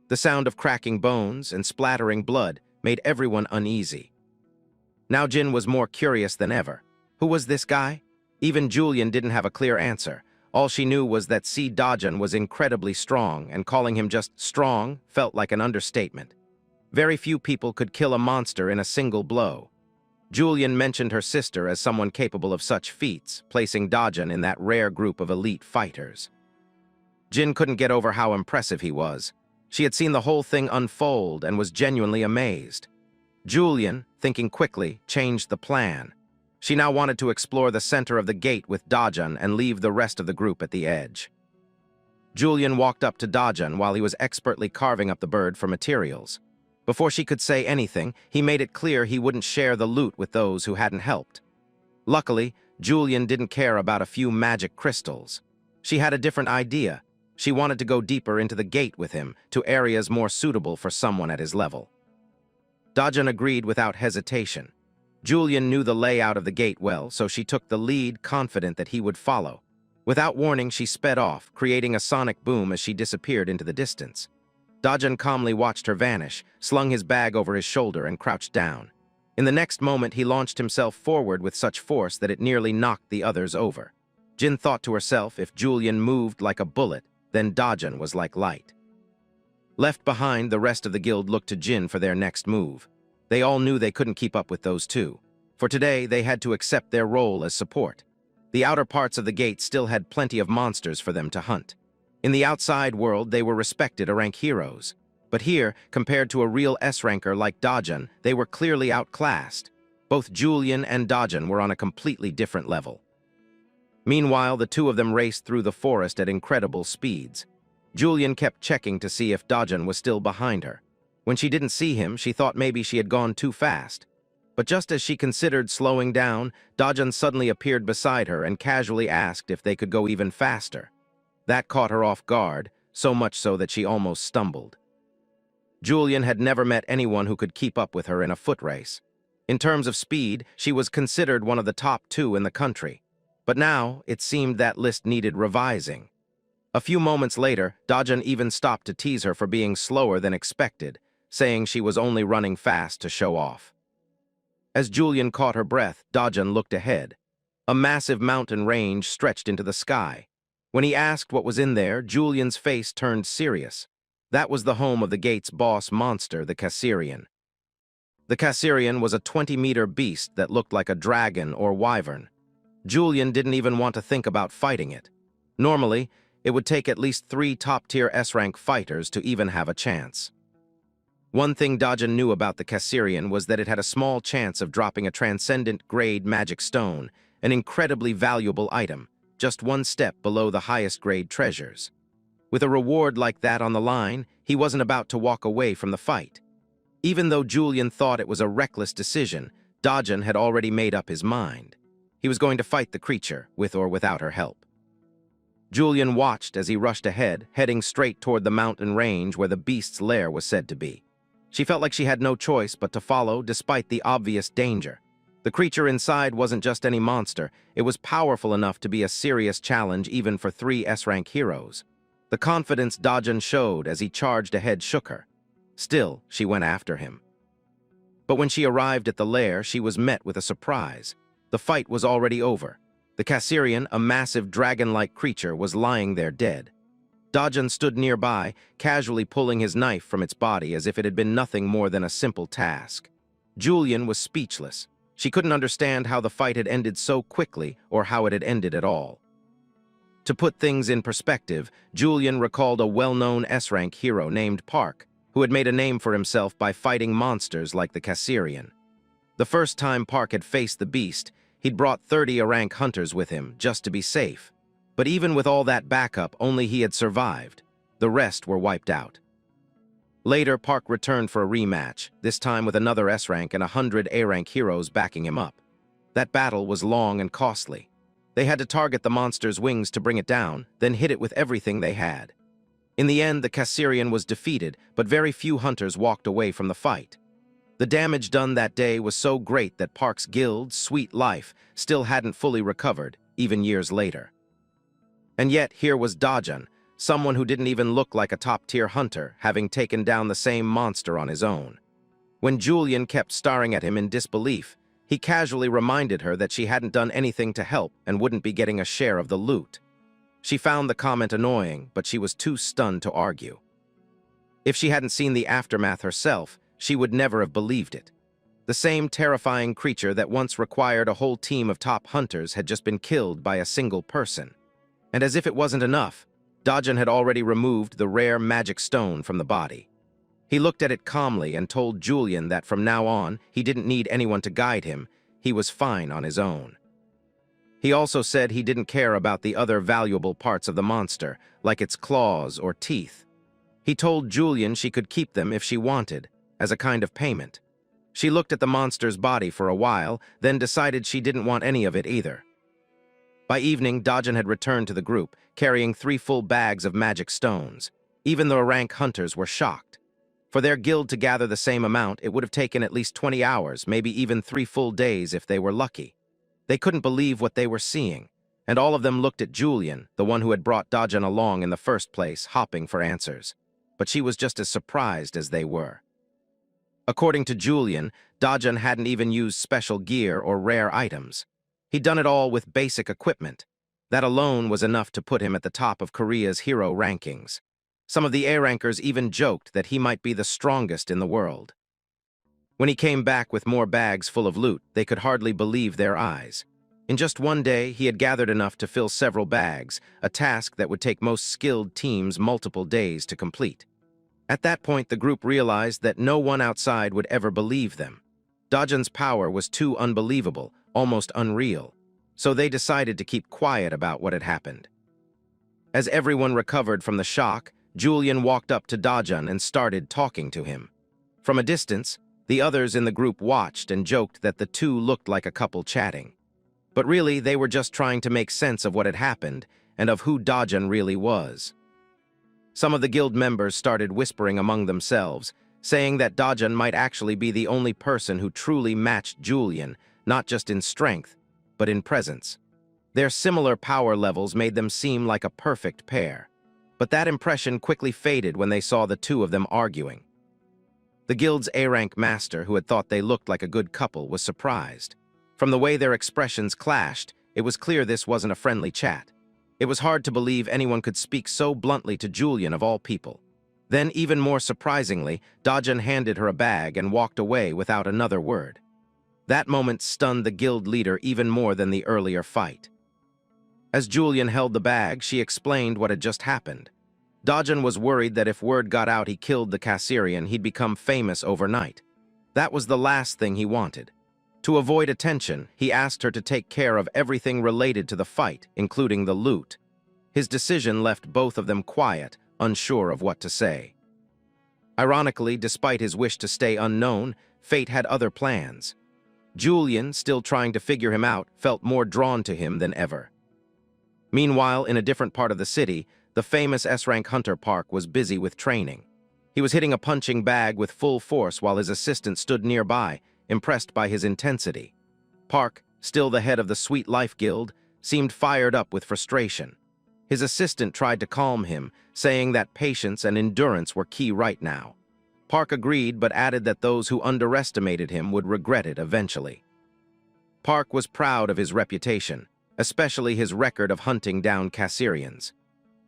The sound of cracking bones and splattering blood made everyone uneasy. Now Jin was more curious than ever. Who was this guy? Even Julian didn't have a clear answer. All she knew was that Dajin was incredibly strong, and calling him just strong felt like an understatement. Very few people could kill a monster in a single blow. Julian mentioned her sister as someone capable of such feats, placing Dajin in that rare group of elite fighters. Jin couldn't get over how impressive he was. She had seen the whole thing unfold and was genuinely amazed. Julian, thinking quickly, changed the plan. She now wanted to explore the center of the gate with Dajin and leave the rest of the group at the edge. Julian walked up to Dajin while he was expertly carving up the bird for materials. Before she could say anything, he made it clear he wouldn't share the loot with those who hadn't helped. Luckily, Julian didn't care about a few magic crystals. She had a different idea. She wanted to go deeper into the gate with him, to areas more suitable for someone at his level. Dajin agreed without hesitation. Julian knew the layout of the gate well, so she took the lead, confident that he would follow. Without warning, she sped off, creating a sonic boom as she disappeared into the distance. Dajin calmly watched her vanish, slung his bag over his shoulder, and crouched down. In the next moment, he launched himself forward with such force that it nearly knocked the others over. Jin thought to herself, if Julian moved like a bullet, then Dajin was like light. Left behind, the rest of the guild looked to Jin for their next move. They all knew they couldn't keep up with those two. For today, they had to accept their role as support. The outer parts of the gate still had plenty of monsters for them to hunt. In the outside world, they were respected rank heroes. But here, compared to a real S-ranker like Dajin, they were clearly outclassed. Both Julian and Dajin were on a completely different level. Meanwhile, the two of them raced through the forest at incredible speeds. Julian kept checking to see if Dajin was still behind her. When she didn't see him, she thought maybe she had gone too fast. But just as she considered slowing down, Dajin suddenly appeared beside her and casually asked if they could go even faster. That caught her off guard, so much so that she almost stumbled. Julian had never met anyone who could keep up with her in a foot race. In terms of speed, she was considered one of the top 2 in the country. But now, it seemed that list needed revising. A few moments later, Dajin even stopped to tease her for being slower than expected, saying she was only running fast to show off. As Julian caught her breath, Dajin looked ahead. A massive mountain range stretched into the sky. When he asked what was in there, Julian's face turned serious. That was the home of the gate's boss monster, the Cassirian. The Cassirian was a 20-meter beast that looked like a dragon or wyvern. Julian didn't even want to think about fighting it. Normally, it would take at least 3 top-tier S-rank fighters to even have a chance. One thing Dajin knew about the Cassirian was that it had a small chance of dropping a transcendent-grade magic stone, an incredibly valuable item, just one step below the highest-grade treasures. With a reward like that on the line, he wasn't about to walk away from the fight. Even though Julian thought it was a reckless decision, Dajin had already made up his mind. He was going to fight the creature, with or without her help. Julian watched as he rushed ahead, heading straight toward the mountain range where the beast's lair was said to be. She felt like she had no choice but to follow, despite the obvious danger. The creature inside wasn't just any monster, it was powerful enough to be a serious challenge even for 3 S-rank heroes. The confidence Dajun showed as he charged ahead shook her. Still, she went after him. But when she arrived at the lair, she was met with a surprise. The fight was already over. The Cassirian, a massive dragon-like creature, was lying there dead. Dajun stood nearby, casually pulling his knife from its body as if it had been nothing more than a simple task. Julian was speechless. She couldn't understand how the fight had ended so quickly or how it had ended at all. To put things in perspective, Julian recalled a well-known S-rank hero named Park, who had made a name for himself by fighting monsters like the Cassirian. The first time Park had faced the beast, he'd brought 30 A-rank hunters with him, just to be safe. But even with all that backup, only he had survived. The rest were wiped out. Later, Park returned for a rematch, this time with another S-rank and 100 A-rank heroes backing him up. That battle was long and costly. They had to target the monster's wings to bring it down, then hit it with everything they had. In the end, the Cassirian was defeated, but very few hunters walked away from the fight. The damage done that day was so great that Park's guild, Sweet Life, still hadn't fully recovered, even years later. And yet, here was Dajun, someone who didn't even look like a top-tier hunter, having taken down the same monster on his own. When Julian kept staring at him in disbelief, he casually reminded her that she hadn't done anything to help and wouldn't be getting a share of the loot. She found the comment annoying, but she was too stunned to argue. If she hadn't seen the aftermath herself, she would never have believed it. The same terrifying creature that once required a whole team of top hunters had just been killed by a single person. And as if it wasn't enough, Dajun had already removed the rare magic stone from the body. He looked at it calmly and told Julian that from now on, he didn't need anyone to guide him. He was fine on his own. He also said he didn't care about the other valuable parts of the monster, like its claws or teeth. He told Julian she could keep them if she wanted, as a kind of payment. She looked at the monster's body for a while, then decided she didn't want any of it either. By evening, Dajun had returned to the group, carrying 3 full bags of magic stones. Even the rank hunters were shocked. For their guild to gather the same amount, it would have taken at least 20 hours, maybe even 3 full days if they were lucky. They couldn't believe what they were seeing, and all of them looked at Julian, the one who had brought Dajun along in the first place, hopping for answers. But she was just as surprised as they were. According to Julian, Dajun hadn't even used special gear or rare items. He'd done it all with basic equipment. That alone was enough to put him at the top of Korea's hero rankings. Some of the A-rankers even joked that he might be the strongest in the world. When he came back with more bags full of loot, they could hardly believe their eyes. In just one day, he had gathered enough to fill several bags, a task that would take most skilled teams multiple days to complete. At that point, the group realized that no one outside would ever believe them. Dajun's power was too unbelievable, almost unreal, so they decided to keep quiet about what had happened. As everyone recovered from the shock, Julian walked up to Dajun and started talking to him. From a distance, the others in the group watched and joked that the two looked like a couple chatting. But really, they were just trying to make sense of what had happened and of who Dajun really was. Some of the guild members started whispering among themselves, saying that Dajun might actually be the only person who truly matched Julian, not just in strength, but in presence. Their similar power levels made them seem like a perfect pair. But that impression quickly faded when they saw the two of them arguing. The guild's A-rank master, who had thought they looked like a good couple, was surprised. From the way their expressions clashed, it was clear this wasn't a friendly chat. It was hard to believe anyone could speak so bluntly to Julian of all people. Then, even more surprisingly, Dajun handed her a bag and walked away without another word. That moment stunned the guild leader even more than the earlier fight. As Julian held the bag, she explained what had just happened. Dajun was worried that if word got out he killed the Cassirian, he'd become famous overnight. That was the last thing he wanted. To avoid attention, he asked her to take care of everything related to the fight, including the loot. His decision left both of them quiet, unsure of what to say. Ironically, despite his wish to stay unknown, fate had other plans. Julian, still trying to figure him out, felt more drawn to him than ever. Meanwhile, in a different part of the city, the famous S-rank hunter Park was busy with training. He was hitting a punching bag with full force while his assistant stood nearby, impressed by his intensity. Park, still the head of the Sweet Life Guild, seemed fired up with frustration. His assistant tried to calm him, saying that patience and endurance were key right now. Park agreed but added that those who underestimated him would regret it eventually. Park was proud of his reputation, especially his record of hunting down Cassirians.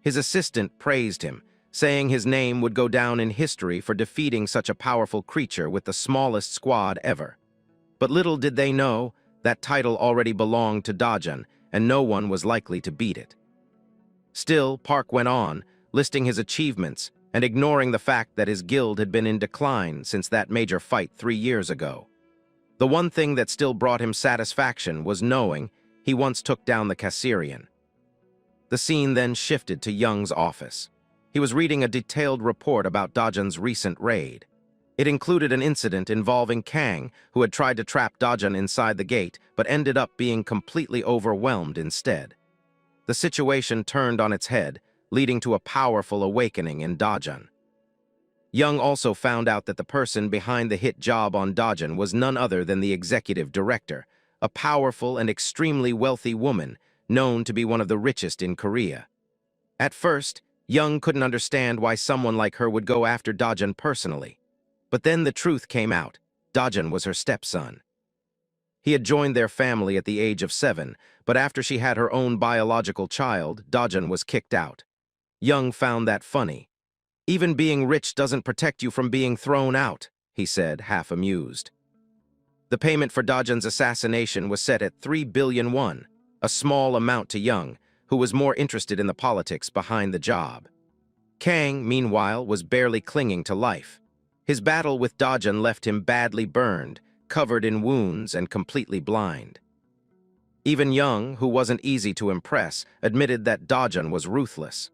His assistant praised him, saying his name would go down in history for defeating such a powerful creature with the smallest squad ever. But little did they know, that title already belonged to Dajan, and no one was likely to beat it. Still, Park went on, listing his achievements and ignoring the fact that his guild had been in decline since that major fight 3 years ago. The one thing that still brought him satisfaction was knowing he once took down the Cassirian. The scene then shifted to Young's office. He was reading a detailed report about Dajan's recent raid. It included an incident involving Kang, who had tried to trap Dajan inside the gate but ended up being completely overwhelmed instead. The situation turned on its head, leading to a powerful awakening in Dajan. Young also found out that the person behind the hit job on Dajan was none other than the executive director, a powerful and extremely wealthy woman, known to be one of the richest in Korea. At first, Young couldn't understand why someone like her would go after Dajan personally. But then the truth came out. Dajan was her stepson. He had joined their family at the age of 7, but after she had her own biological child, Dajan was kicked out. Young found that funny. "Even being rich doesn't protect you from being thrown out," he said, half amused. The payment for Dajan's assassination was set at 3 billion won, a small amount to Young, who was more interested in the politics behind the job. Kang, meanwhile, was barely clinging to life. His battle with Dajan left him badly burned, covered in wounds and completely blind. Even Young, who wasn't easy to impress, admitted that Dajan was ruthless.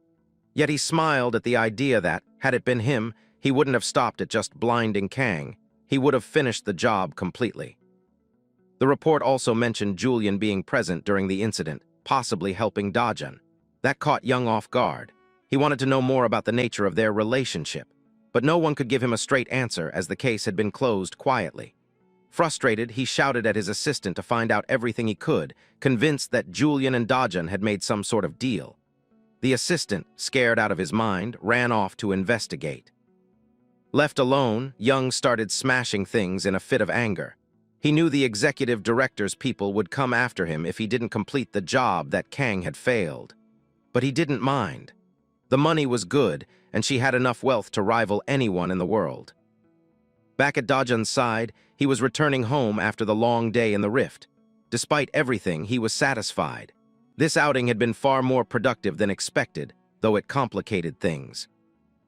Yet he smiled at the idea that, had it been him, he wouldn't have stopped at just blinding Kang. He would have finished the job completely. The report also mentioned Julian being present during the incident, possibly helping Dajan. That caught Young off guard. He wanted to know more about the nature of their relationship, but no one could give him a straight answer as the case had been closed quietly. Frustrated, he shouted at his assistant to find out everything he could, convinced that Julian and Dajan had made some sort of deal. The assistant, scared out of his mind, ran off to investigate. Left alone, Young started smashing things in a fit of anger. He knew the executive director's people would come after him if he didn't complete the job that Kang had failed. But he didn't mind. The money was good, and she had enough wealth to rival anyone in the world. Back at Dajan's side, he was returning home after the long day in the rift. Despite everything, he was satisfied. This outing had been far more productive than expected, though it complicated things.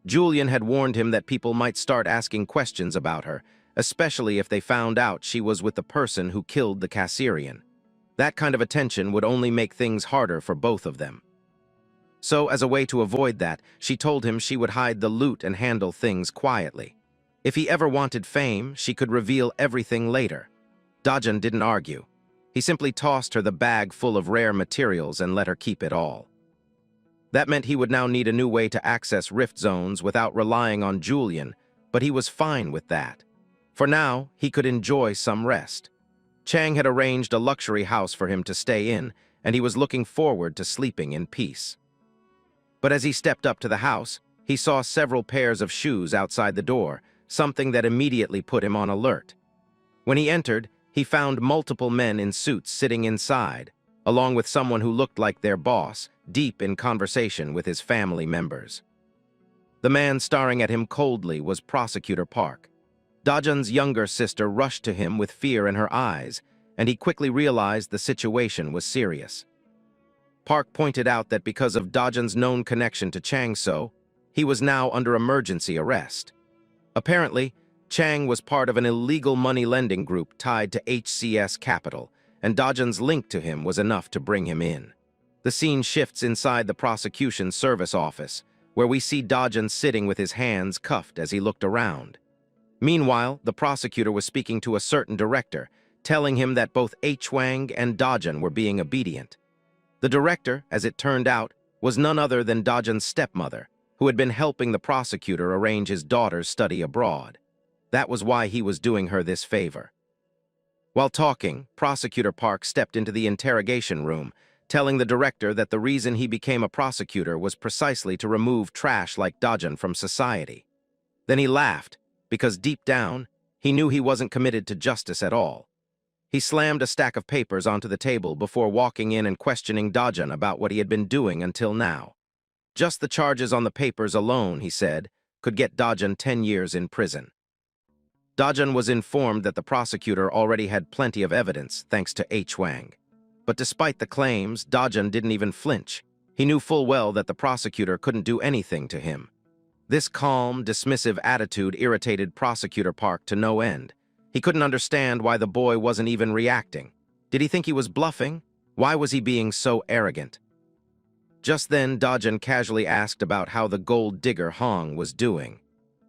Julian had warned him that people might start asking questions about her, especially if they found out she was with the person who killed the Cassirian. That kind of attention would only make things harder for both of them. So, as a way to avoid that, she told him she would hide the loot and handle things quietly. If he ever wanted fame, she could reveal everything later. Dajan didn't argue. He simply tossed her the bag full of rare materials and let her keep it all. That meant he would now need a new way to access rift zones without relying on Julian, but he was fine with that. For now, he could enjoy some rest. Chang had arranged a luxury house for him to stay in, and he was looking forward to sleeping in peace. But as he stepped up to the house, he saw several pairs of shoes outside the door, something that immediately put him on alert. When he entered, he found multiple men in suits sitting inside, along with someone who looked like their boss, deep in conversation with his family members. The man staring at him coldly was Prosecutor Park. Dajan's younger sister rushed to him with fear in her eyes, and he quickly realized the situation was serious. Park pointed out that because of Dajan's known connection to Chang So, he was now under emergency arrest. Apparently, Chang was part of an illegal money-lending group tied to HCS Capital, and Dajan's link to him was enough to bring him in. The scene shifts inside the prosecution service office, where we see Dajan sitting with his hands cuffed as he looked around. Meanwhile, the prosecutor was speaking to a certain director, telling him that both H-Wang and Dajan were being obedient. The director, as it turned out, was none other than Dajan's stepmother, who had been helping the prosecutor arrange his daughter's study abroad. That was why he was doing her this favor. While talking, Prosecutor Park stepped into the interrogation room, telling the director that the reason he became a prosecutor was precisely to remove trash like Dajan from society. Then he laughed, because deep down, he knew he wasn't committed to justice at all. He slammed a stack of papers onto the table before walking in and questioning Dajan about what he had been doing until now. Just the charges on the papers alone, he said, could get Dajan 10 years in prison. Dajan was informed that the prosecutor already had plenty of evidence, thanks to H. Wang. But despite the claims, Dajan didn't even flinch. He knew full well that the prosecutor couldn't do anything to him. This calm, dismissive attitude irritated Prosecutor Park to no end. He couldn't understand why the boy wasn't even reacting. Did he think he was bluffing? Why was he being so arrogant? Just then, Dajan casually asked about how the gold digger Hong was doing.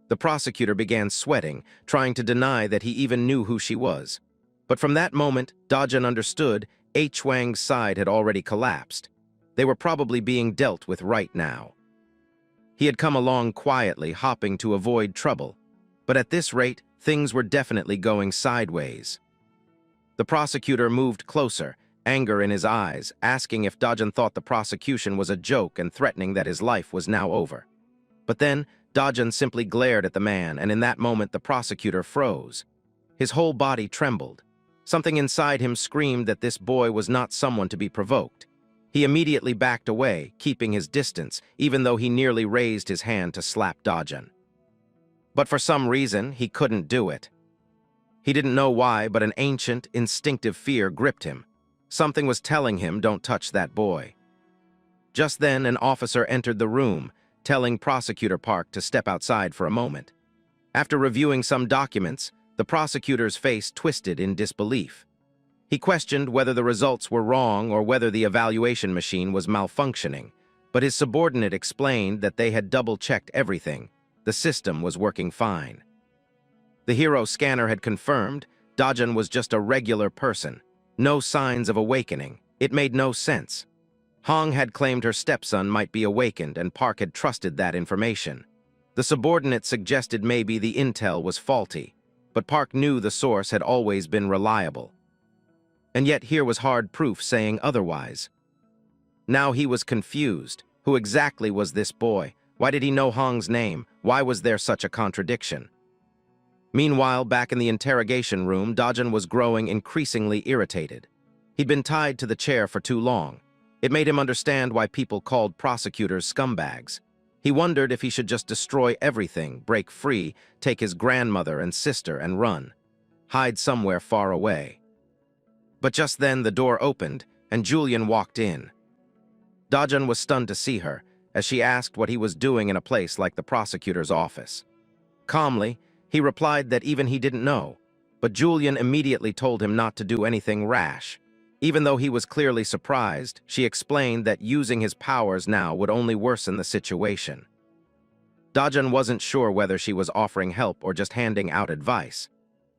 The prosecutor began sweating, trying to deny that he even knew who she was. But from that moment, Dajan understood H. Wang's side had already collapsed. They were probably being dealt with right now. He had come along quietly, hopping to avoid trouble. But at this rate, things were definitely going sideways. The prosecutor moved closer, anger in his eyes, asking if Dajan thought the prosecution was a joke and threatening that his life was now over. But then, Dajan simply glared at the man, and in that moment the prosecutor froze. His whole body trembled. Something inside him screamed that this boy was not someone to be provoked. He immediately backed away, keeping his distance, even though he nearly raised his hand to slap Dajan. But for some reason, he couldn't do it. He didn't know why, but an ancient, instinctive fear gripped him. Something was telling him, don't touch that boy. Just then, an officer entered the room, telling Prosecutor Park to step outside for a moment. After reviewing some documents, the prosecutor's face twisted in disbelief. He questioned whether the results were wrong or whether the evaluation machine was malfunctioning, but his subordinate explained that they had double-checked everything. The system was working fine. The hero scanner had confirmed Dajan was just a regular person. No signs of awakening. It made no sense. Hong had claimed her stepson might be awakened, and Park had trusted that information. The subordinate suggested maybe the intel was faulty, but Park knew the source had always been reliable. And yet here was hard proof saying otherwise. Now he was confused. Who exactly was this boy? Why did he know Hong's name? Why was there such a contradiction? Meanwhile, back in the interrogation room, Dajan was growing increasingly irritated. He'd been tied to the chair for too long. It made him understand why people called prosecutors scumbags. He wondered if he should just destroy everything, break free, take his grandmother and sister and run. Hide somewhere far away. But just then the door opened, and Julian walked in. Dajan was stunned to see her, as she asked what he was doing in a place like the prosecutor's office. Calmly, he replied that even he didn't know, but Julian immediately told him not to do anything rash. Even though he was clearly surprised, she explained that using his powers now would only worsen the situation. Dajan wasn't sure whether she was offering help or just handing out advice.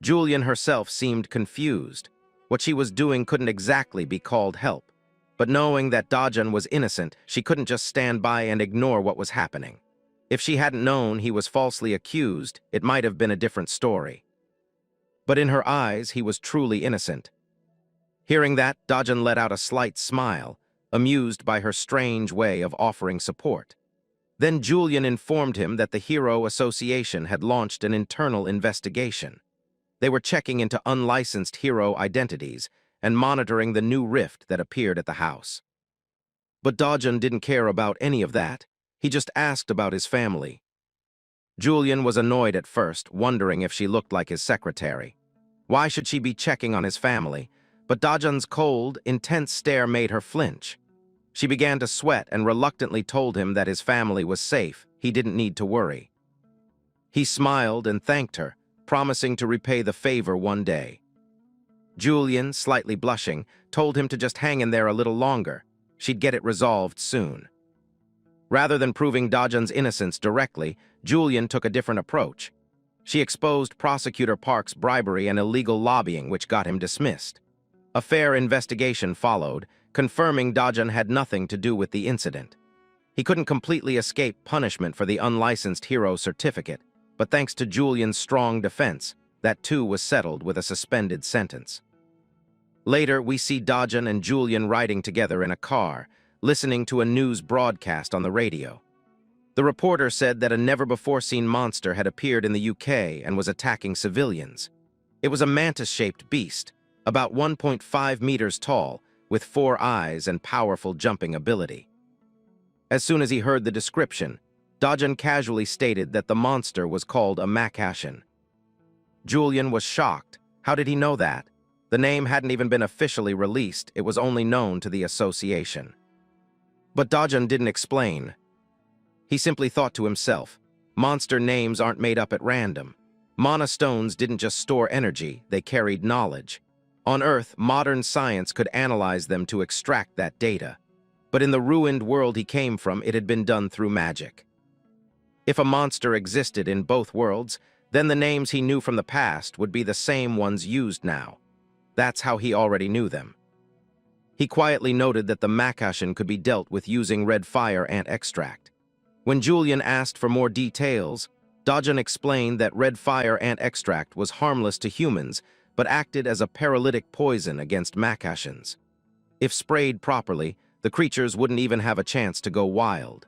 Julian herself seemed confused. What she was doing couldn't exactly be called help. But knowing that Dajan was innocent, she couldn't just stand by and ignore what was happening. If she hadn't known he was falsely accused, it might have been a different story. But in her eyes, he was truly innocent. Hearing that, Dajan let out a slight smile, amused by her strange way of offering support. Then Julian informed him that the Hero Association had launched an internal investigation. They were checking into unlicensed hero identities and monitoring the new rift that appeared at the house. But Dajan didn't care about any of that. He just asked about his family. Julian was annoyed at first, wondering if she looked like his secretary. Why should she be checking on his family? But Dajan's cold, intense stare made her flinch. She began to sweat and reluctantly told him that his family was safe. He didn't need to worry. He smiled and thanked her, promising to repay the favor one day. Julian, slightly blushing, told him to just hang in there a little longer. She'd get it resolved soon. Rather than proving Dajan's innocence directly, Julian took a different approach. She exposed Prosecutor Park's bribery and illegal lobbying, which got him dismissed. A fair investigation followed, confirming Dajan had nothing to do with the incident. He couldn't completely escape punishment for the unlicensed hero certificate, but thanks to Julian's strong defense, that too was settled with a suspended sentence. Later, we see Dajun and Julian riding together in a car, listening to a news broadcast on the radio. The reporter said that a never-before-seen monster had appeared in the UK and was attacking civilians. It was a mantis-shaped beast, about 1.5 meters tall, with 4 eyes and powerful jumping ability. As soon as he heard the description, Dajun casually stated that the monster was called a Makashin. Julian was shocked. How did he know that? The name hadn't even been officially released, it was only known to the association. But Dajun didn't explain. He simply thought to himself, monster names aren't made up at random. Mana stones didn't just store energy, they carried knowledge. On Earth, modern science could analyze them to extract that data. But in the ruined world he came from, it had been done through magic. If a monster existed in both worlds, then the names he knew from the past would be the same ones used now. That's how he already knew them. He quietly noted that the Makashin could be dealt with using red fire ant extract. When Julian asked for more details, Dajun explained that red fire ant extract was harmless to humans, but acted as a paralytic poison against Makashins. If sprayed properly, the creatures wouldn't even have a chance to go wild.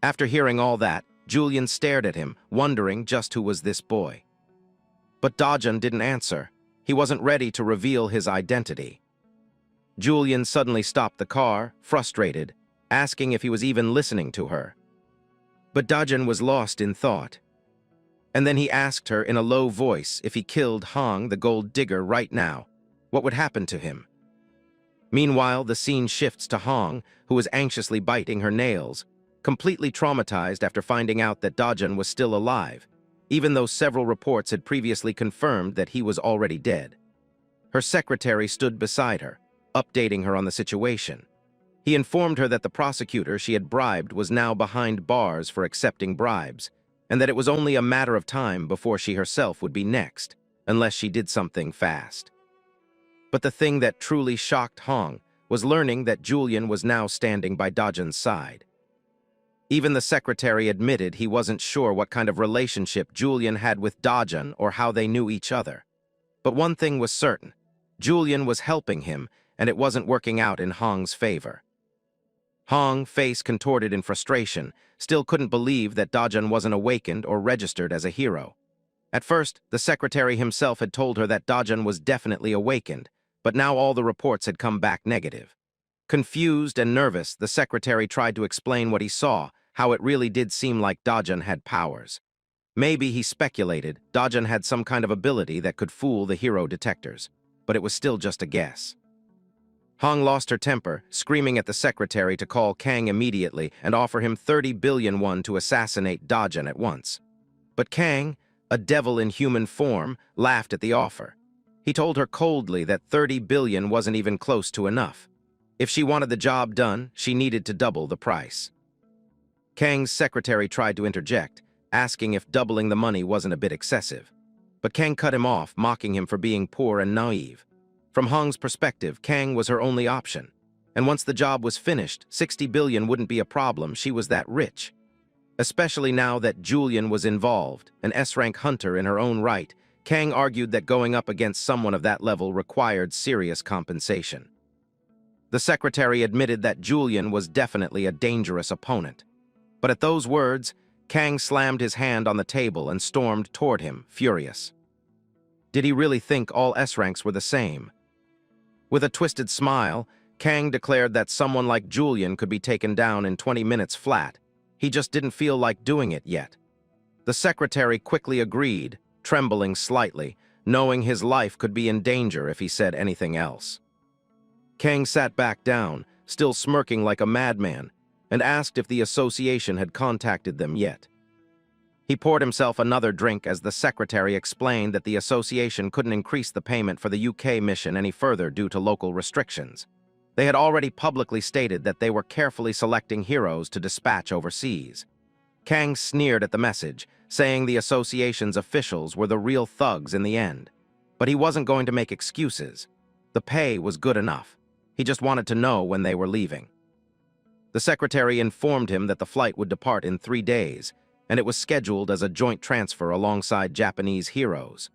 After hearing all that, Julian stared at him, wondering just who was this boy. But Dajun didn't answer. He wasn't ready to reveal his identity. Julian suddenly stopped the car, frustrated, asking if he was even listening to her. But Dajun was lost in thought. And then he asked her in a low voice if he killed Hong, the gold digger, right now, what would happen to him? Meanwhile, the scene shifts to Hong, who is anxiously biting her nails, completely traumatized after finding out that Dajun was still alive, even though several reports had previously confirmed that he was already dead. Her secretary stood beside her, updating her on the situation. He informed her that the prosecutor she had bribed was now behind bars for accepting bribes, and that it was only a matter of time before she herself would be next, unless she did something fast. But the thing that truly shocked Hong was learning that Julian was now standing by Dajun's side. Even the secretary admitted he wasn't sure what kind of relationship Julian had with Dajun or how they knew each other. But one thing was certain, Julian was helping him, and it wasn't working out in Hong's favor. Hong, face contorted in frustration, still couldn't believe that Dajun wasn't awakened or registered as a hero. At first, the secretary himself had told her that Dajun was definitely awakened, but now all the reports had come back negative. Confused and nervous, the secretary tried to explain what he saw, how it really did seem like Dajun had powers. Maybe, he speculated, Dajun had some kind of ability that could fool the hero detectors, but it was still just a guess. Hong lost her temper, screaming at the secretary to call Kang immediately and offer him 30 billion won to assassinate Dajun at once. But Kang, a devil in human form, laughed at the offer. He told her coldly that 30 billion wasn't even close to enough. If she wanted the job done, she needed to double the price. Kang's secretary tried to interject, asking if doubling the money wasn't a bit excessive. But Kang cut him off, mocking him for being poor and naive. From Hong's perspective, Kang was her only option. And once the job was finished, 60 billion wouldn't be a problem, she was that rich. Especially now that Julian was involved, an S-rank hunter in her own right, Kang argued that going up against someone of that level required serious compensation. The secretary admitted that Julian was definitely a dangerous opponent. But at those words, Kang slammed his hand on the table and stormed toward him, furious. Did he really think all S-ranks were the same? With a twisted smile, Kang declared that someone like Julian could be taken down in 20 minutes flat. He just didn't feel like doing it yet. The secretary quickly agreed, trembling slightly, knowing his life could be in danger if he said anything else. Kang sat back down, still smirking like a madman, and asked if the association had contacted them yet. He poured himself another drink as the secretary explained that the association couldn't increase the payment for the UK mission any further due to local restrictions. They had already publicly stated that they were carefully selecting heroes to dispatch overseas. Kang sneered at the message, saying the association's officials were the real thugs in the end. But he wasn't going to make excuses. The pay was good enough. He just wanted to know when they were leaving. The secretary informed him that the flight would depart in 3 days, and it was scheduled as a joint transfer alongside Japanese heroes.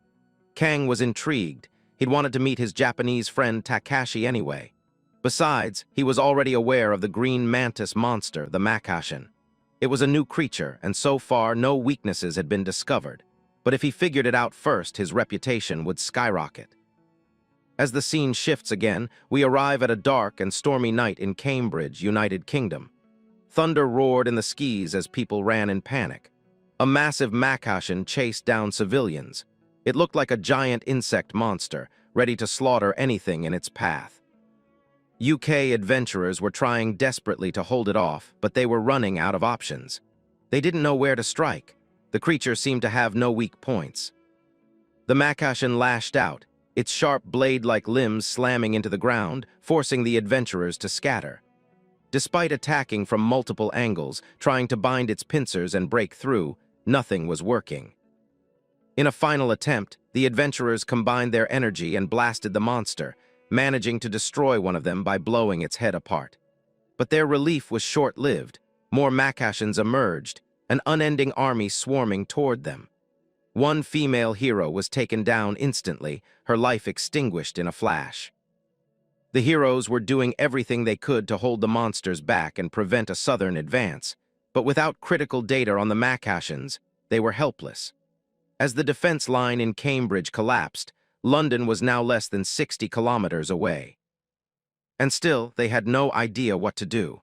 Kang was intrigued. He'd wanted to meet his Japanese friend Takashi anyway. Besides, he was already aware of the green mantis monster, the Makashin. It was a new creature, and so far no weaknesses had been discovered. But if he figured it out first, his reputation would skyrocket. As the scene shifts again, we arrive at a dark and stormy night in Cambridge, United Kingdom. Thunder roared in the skies as people ran in panic. A massive Makashin chased down civilians. It looked like a giant insect monster, ready to slaughter anything in its path. UK adventurers were trying desperately to hold it off, but they were running out of options. They didn't know where to strike. The creature seemed to have no weak points. The Makashin lashed out, its sharp blade-like limbs slamming into the ground, forcing the adventurers to scatter. Despite attacking from multiple angles, trying to bind its pincers and break through, nothing was working. In a final attempt, the adventurers combined their energy and blasted the monster, managing to destroy one of them by blowing its head apart. But their relief was short-lived. More Makashins emerged, an unending army swarming toward them. One female hero was taken down instantly, her life extinguished in a flash. The heroes were doing everything they could to hold the monsters back and prevent a southern advance, but without critical data on the Makashins, they were helpless. As the defense line in Cambridge collapsed, London was now less than 60 kilometers away. And still, they had no idea what to do.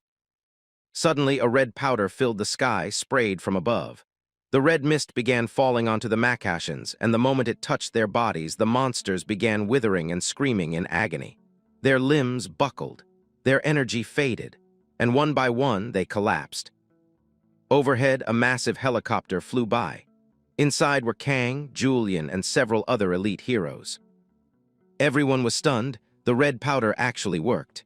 Suddenly, a red powder filled the sky, sprayed from above. The red mist began falling onto the Makashins, and the moment it touched their bodies, the monsters began withering and screaming in agony. Their limbs buckled, their energy faded, and one by one they collapsed. Overhead, a massive helicopter flew by. Inside were Kang, Julian, and several other elite heroes. Everyone was stunned. The red powder actually worked.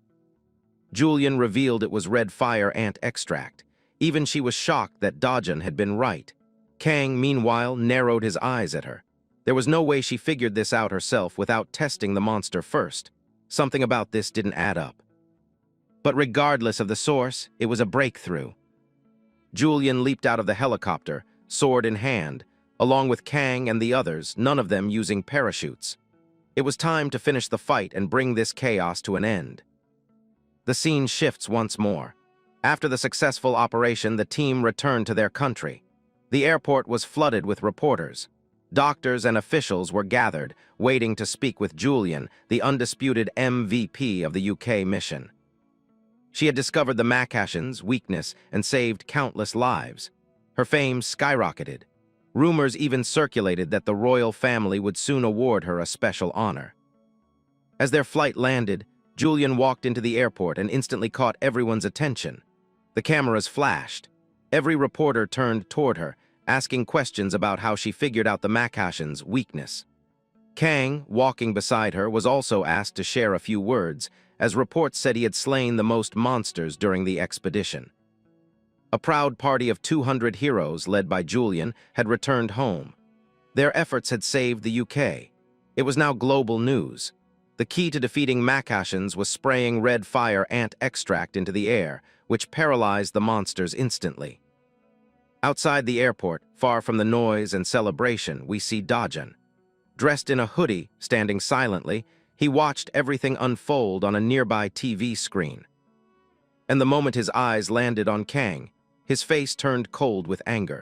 Julian revealed it was red fire ant extract. Even she was shocked that Dajun had been right. Kang, meanwhile, narrowed his eyes at her. There was no way she figured this out herself without testing the monster first. Something about this didn't add up. But regardless of the source, it was a breakthrough. Julian leaped out of the helicopter, sword in hand, along with Kang and the others, none of them using parachutes. It was time to finish the fight and bring this chaos to an end. The scene shifts once more. After the successful operation, the team returned to their country. The airport was flooded with reporters. Doctors and officials were gathered, waiting to speak with Julian, the undisputed MVP of the UK mission. She had discovered the Makashin's weakness and saved countless lives. Her fame skyrocketed. Rumors even circulated that the royal family would soon award her a special honor. As their flight landed, Julian walked into the airport and instantly caught everyone's attention. The cameras flashed. Every reporter turned toward her, asking questions about how she figured out the Makashin's weakness. Kang, walking beside her, was also asked to share a few words, as reports said he had slain the most monsters during the expedition. A proud party of 200 heroes, led by Julian, had returned home. Their efforts had saved the UK. It was now global news. The key to defeating Makashins was spraying red fire ant extract into the air, which paralyzed the monsters instantly. Outside the airport, far from the noise and celebration, we see Dajun. Dressed in a hoodie, standing silently, he watched everything unfold on a nearby TV screen. And the moment his eyes landed on Kang, his face turned cold with anger.